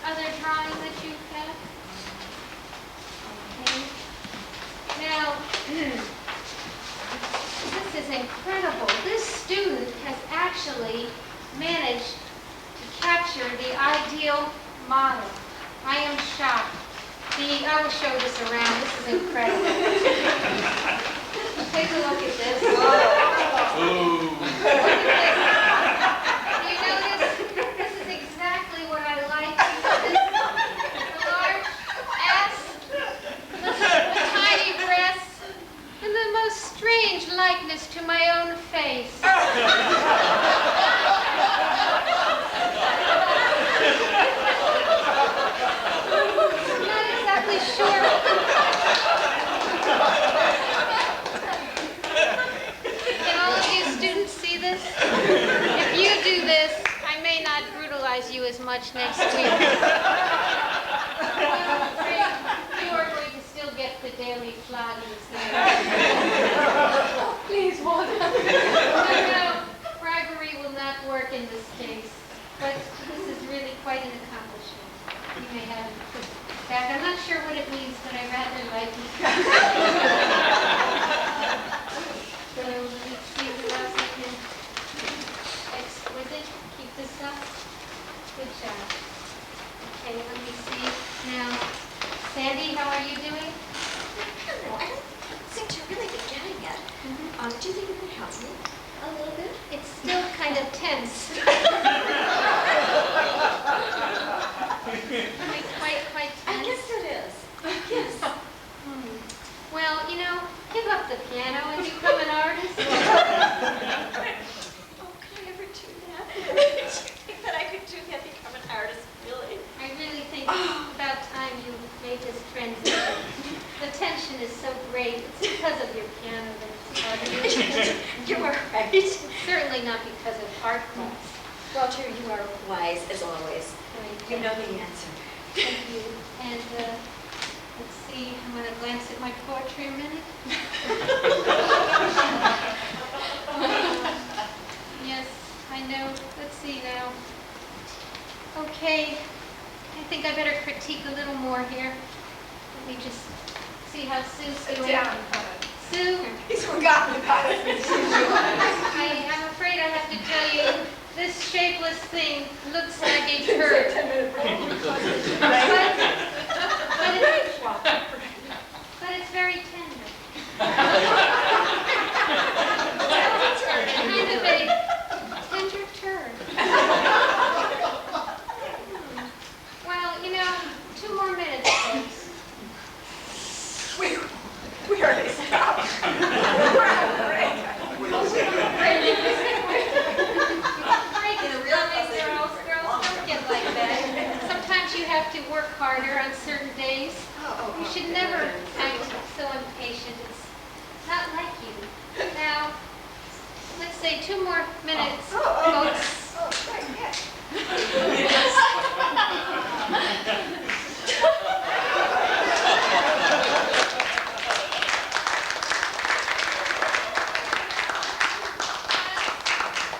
other drawing that you have. Okay. Now, this is incredible. This student has actually managed to capture the ideal model. I am shocked. I will show this around. This is incredible. Take a look at this. Ooh. Do you notice? This is exactly what I like. The large ass, the tiny breasts, and the most strange likeness to my own face. Sure. Can all of you students see this? If you do this, I may not brutalize you as much next week. I'm afraid you are going to still get the daily floggings there. Please, Walter. No, bribery will not work in this case, but this is really quite an accomplishment. You may have it. I'm not sure what it means, but I rather like it. So let's see what else I can. Exquisite. Keep this up. Good job. Okay, let me see. Now, Sandy, how are you doing? I don't know. I don't seem to really be getting it. Do you think you can help me a little bit? It's still kind of tense. Quite tense. I guess it is. Yes. Well, you know, give up the piano and become an artist. Oh, could I ever do that? Do you think that I could do that, become an artist, really? I really think it's about time you made this transition. The tension is so great. It's because of your piano that it's hard to do. You are right. It's certainly not because of art class. Walter, you are wise as always. Right. You know the answer. Thank you. And let's see, I'm going to glance at my poetry a minute. Yes, I know. Let's see now. Okay, I think I better critique a little more here. Let me just see how Sue's doing. Sue? He's forgotten about it. I'm afraid I have to tell you, this shapeless thing looks like a turd. But it's very tender. Kind of a tender turd. Well, you know, 2 more minutes, please. We already stopped. We're on break. Girls don't get like that. Sometimes you have to work harder on certain days. You should never act so impatient. It's not like you. Now, let's say 2 more minutes, folks. Oh, right, yeah.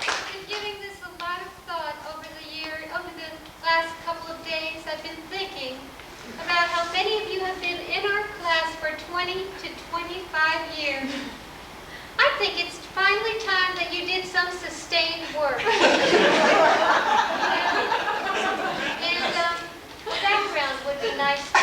I've been giving this a lot of thought over the last couple of days. I've been thinking about how many of you have been in our class for 20 to 25 years. I think it's finally time that you did some sustained work. And background would be nice too.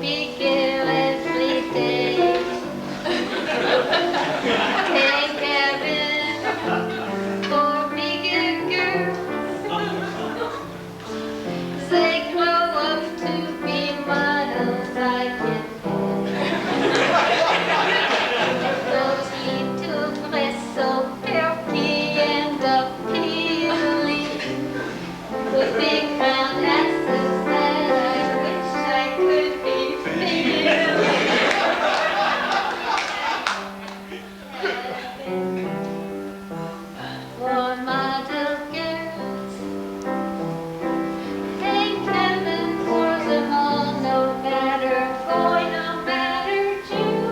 big girl every day. Thank heaven for bigger girls. They grow up to be models I can those little breasts so perky and appealing, with big round asses that I wish I could be feeling. For model girls, thank heaven for them all, no matter boy, no matter Jew.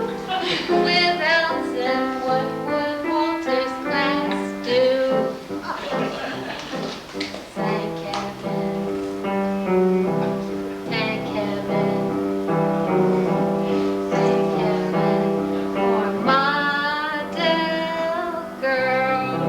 Without them, what would Walter's class do? Thank heaven. Thank heaven. Thank heaven for model girls.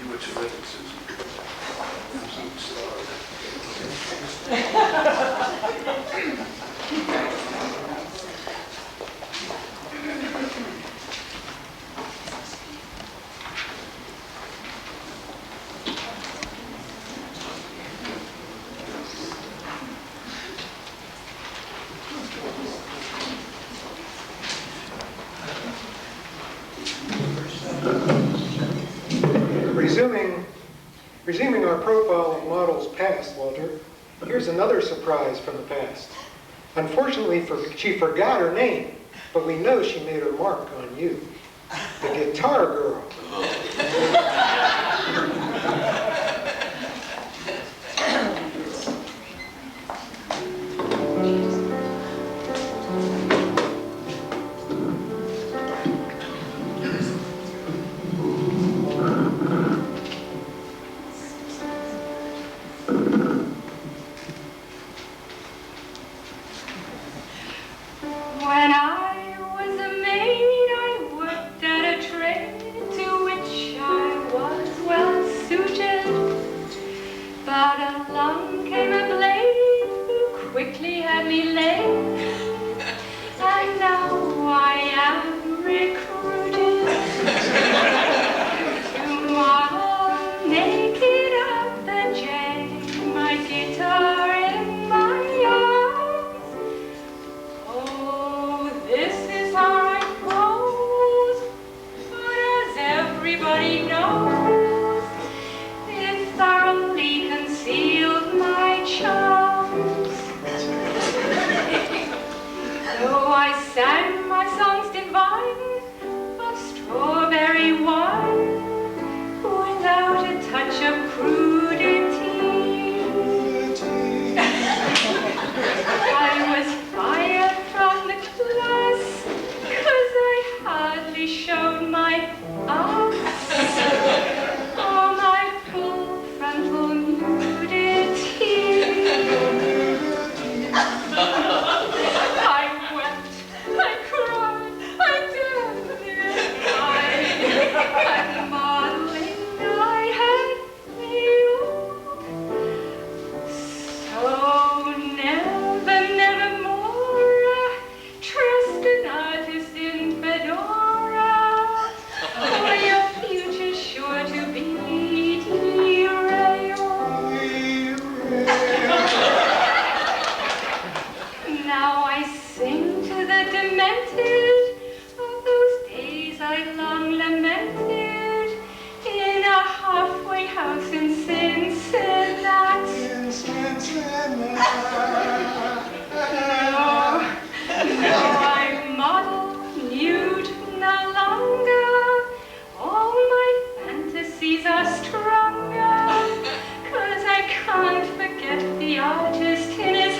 You were terrific, Susan. Absolute star. Resuming our profile of models past, Walter, here's another surprise from the past. Unfortunately, she forgot her name, but we know she made her mark on you. The Guitar Girl. When I was a maid, I worked at a trade to which I was well suited. But along came a blade who quickly had me laid, and now I am recruited to model naked at the J, my guitar in my arms. Oh, this is how I pose, but as everybody knows, it thoroughly concealed my charms. Though I sang my songs divine of strawberry wine, without a touch of crudity, I was fired from the class, 'cause I hardly showed my ass or my full frontal nudity. I wept, I cried, I danced, and modeling I had failed. So never, never more trust an artist in fedora, or your future's sure to be derailed. Now I sing to the demented of those days I long lamented in a halfway house in Cincinnati. No, I model nude no longer. All my fantasies are stronger, 'cause I can't forget the artist in his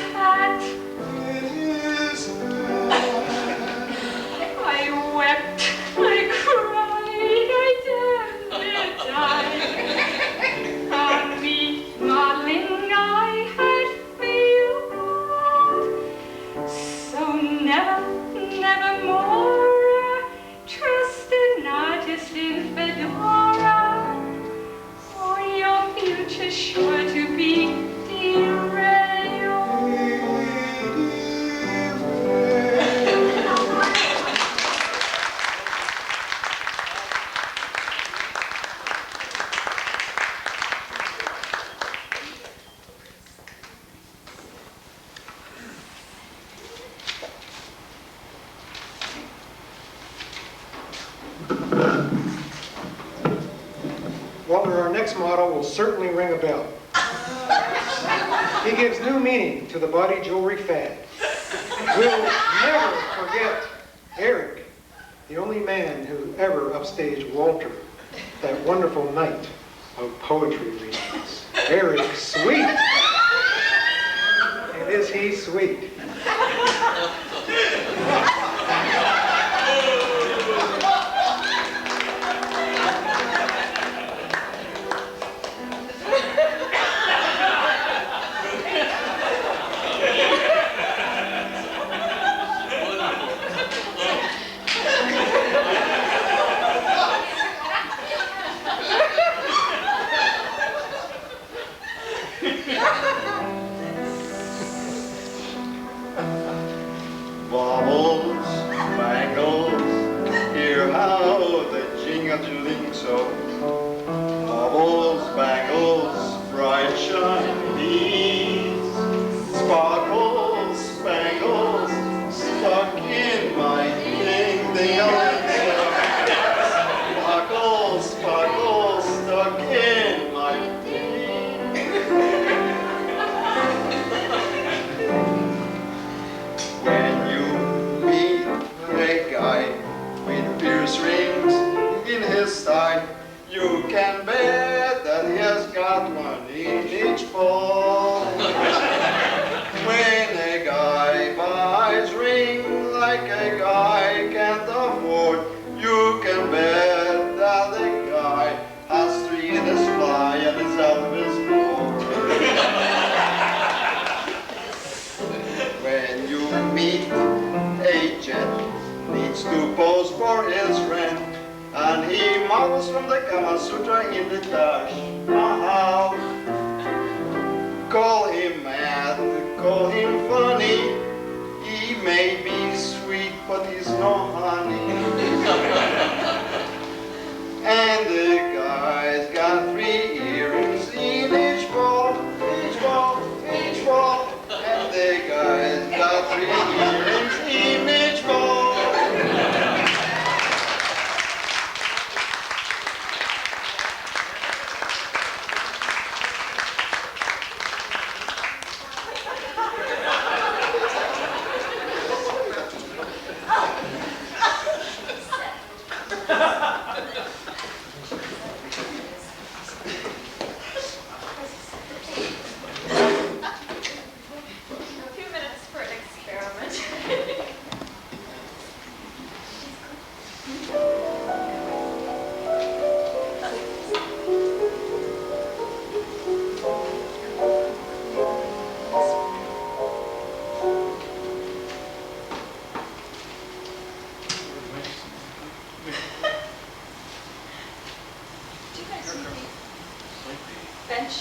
next model will certainly ring a bell. He gives new meaning to the body jewelry fad. We'll never forget Eric, the only man who ever upstaged Walter that wonderful night of poetry readings. Eric Sweet. And is he sweet? Baubles, bangles, hear how they jingle to so. Baubles, bangles, bright shining beads, sparkles, spangles, stuck in my ding-ding-a-ling. Sparkles, sparkles, stuck in my When you meet a guy with pierced rings in his tie, you can bet that he has got one in each paw. When a guy buys rings like a guy can't afford, you can bet that the guy has three in his fly and is out of his board. When you meet a jet, needs to pose for his rent, and he models from the Kama Sutra in the Taj Mahal. Call him mad, call him funny, he may be sweet, but he's no honey. And the guy's got 3 earrings in each ball, each ball, each ball. And the guy's got 3 earrings in each ball. A few minutes for an experiment. Do you guys need a bench?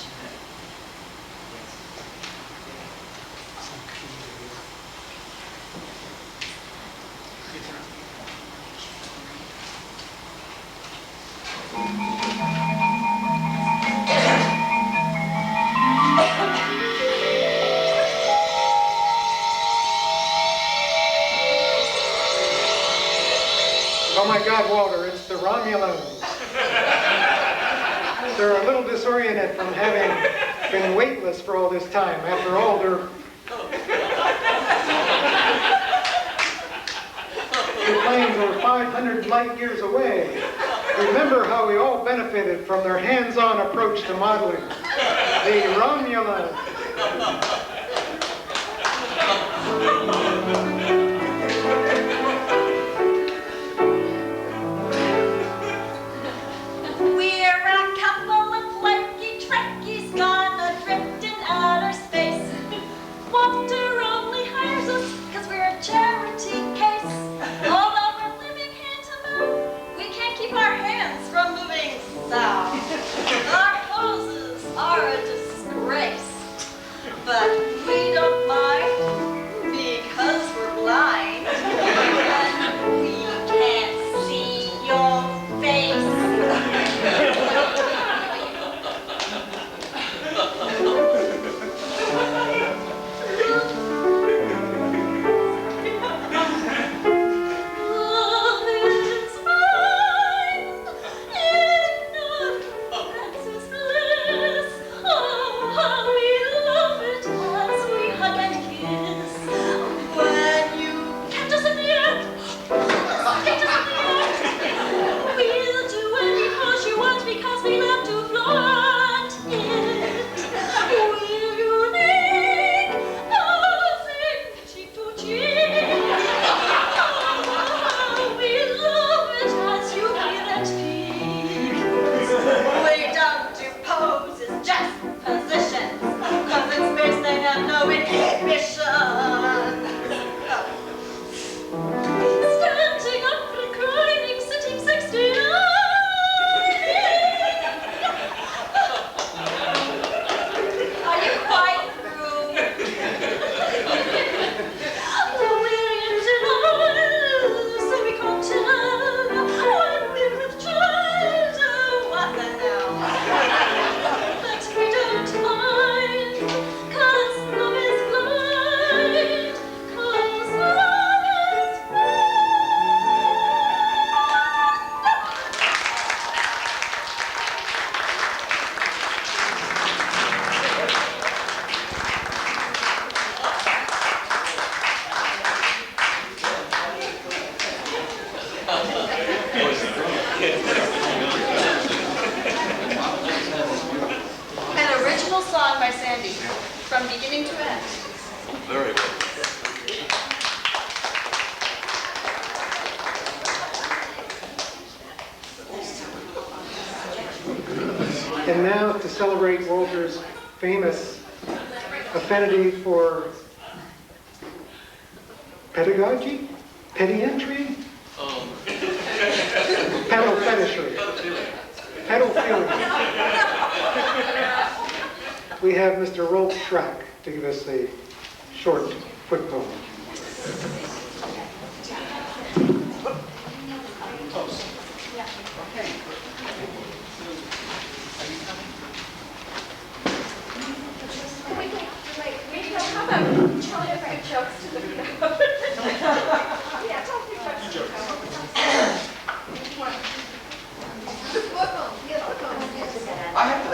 Oh my God, Walter, it's the Romulans. They're a little disoriented from having been weightless for all this time. After all, their planes were 500 light years away. Remember how we all benefited from their hands-on approach to modeling. The Romulans. We're a couple of flaky trekkies gone adrift in outer space. Walter only hires us because we're a charity case. Although we're living hand to mouth, we can't keep our hands from moving south. Our poses are a disgrace. seeming to end. Very well. And now to celebrate Walter's famous affinity for pedagogy, pediatry, pedal fetishry, pedal feeling. We have Mr. Rolf Schrack to give us a short foot poem. How about tell different jokes to the people? Yeah, tell different jokes. I have a,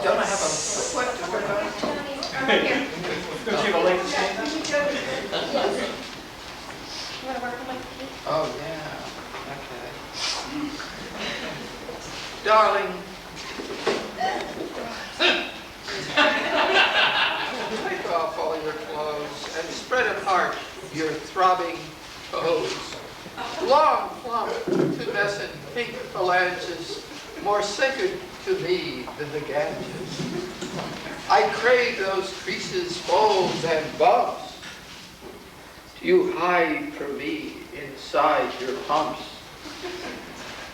don't I have a foot to work on? Here. Don't you have a leg to stand on? You want to work on my feet? Oh, yeah, okay. Darling. Take off all your clothes and spread apart your throbbing toes. Long plump pubescent pink phalanges, more sacred to me than the Ganges. I crave those creases, folds, and bumps. You hide from me inside your pumps.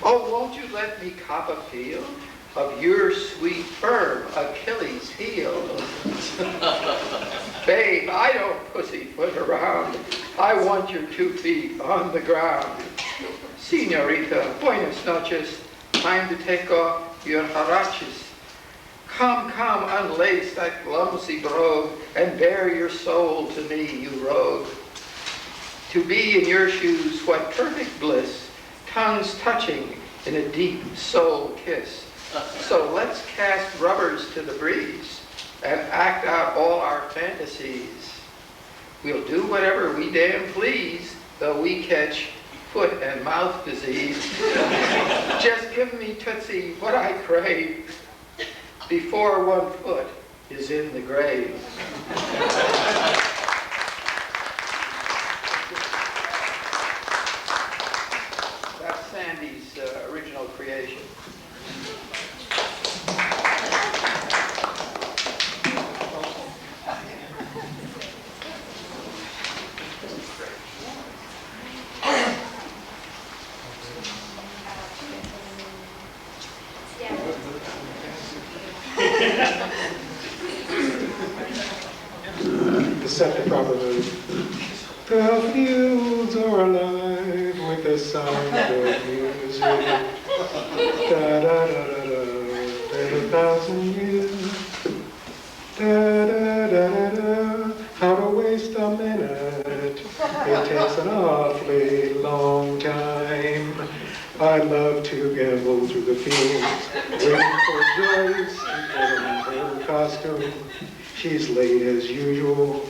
Oh, won't you let me cop a feel of your sweet, firm Achilles heel? Babe, I don't pussyfoot around. I want your 2 feet on the ground. Senorita, buenas noches. Time to take off your huaraches. Come, come, unlace that clumsy brogue and bare your soul to me, you rogue. To be in your shoes, what perfect bliss, tongues touching in a deep soul kiss. So let's cast rubbers to the breeze and act out all our fantasies. We'll do whatever we damn please, though we catch foot and mouth disease. Just give me, Tootsie, what I crave before 1 foot is in the grave. That's Sandy's original creation. To set the proper mood. The fields are alive with the sound of music. Da da da da da. In 1,000 years. Da da da da da. How to waste a minute. It takes an awfully long time. I love to gamble through the fields, waiting for Joyce to put on her costume. She's late as usual.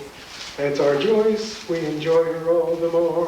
That's our Joyce. We enjoy her all the more.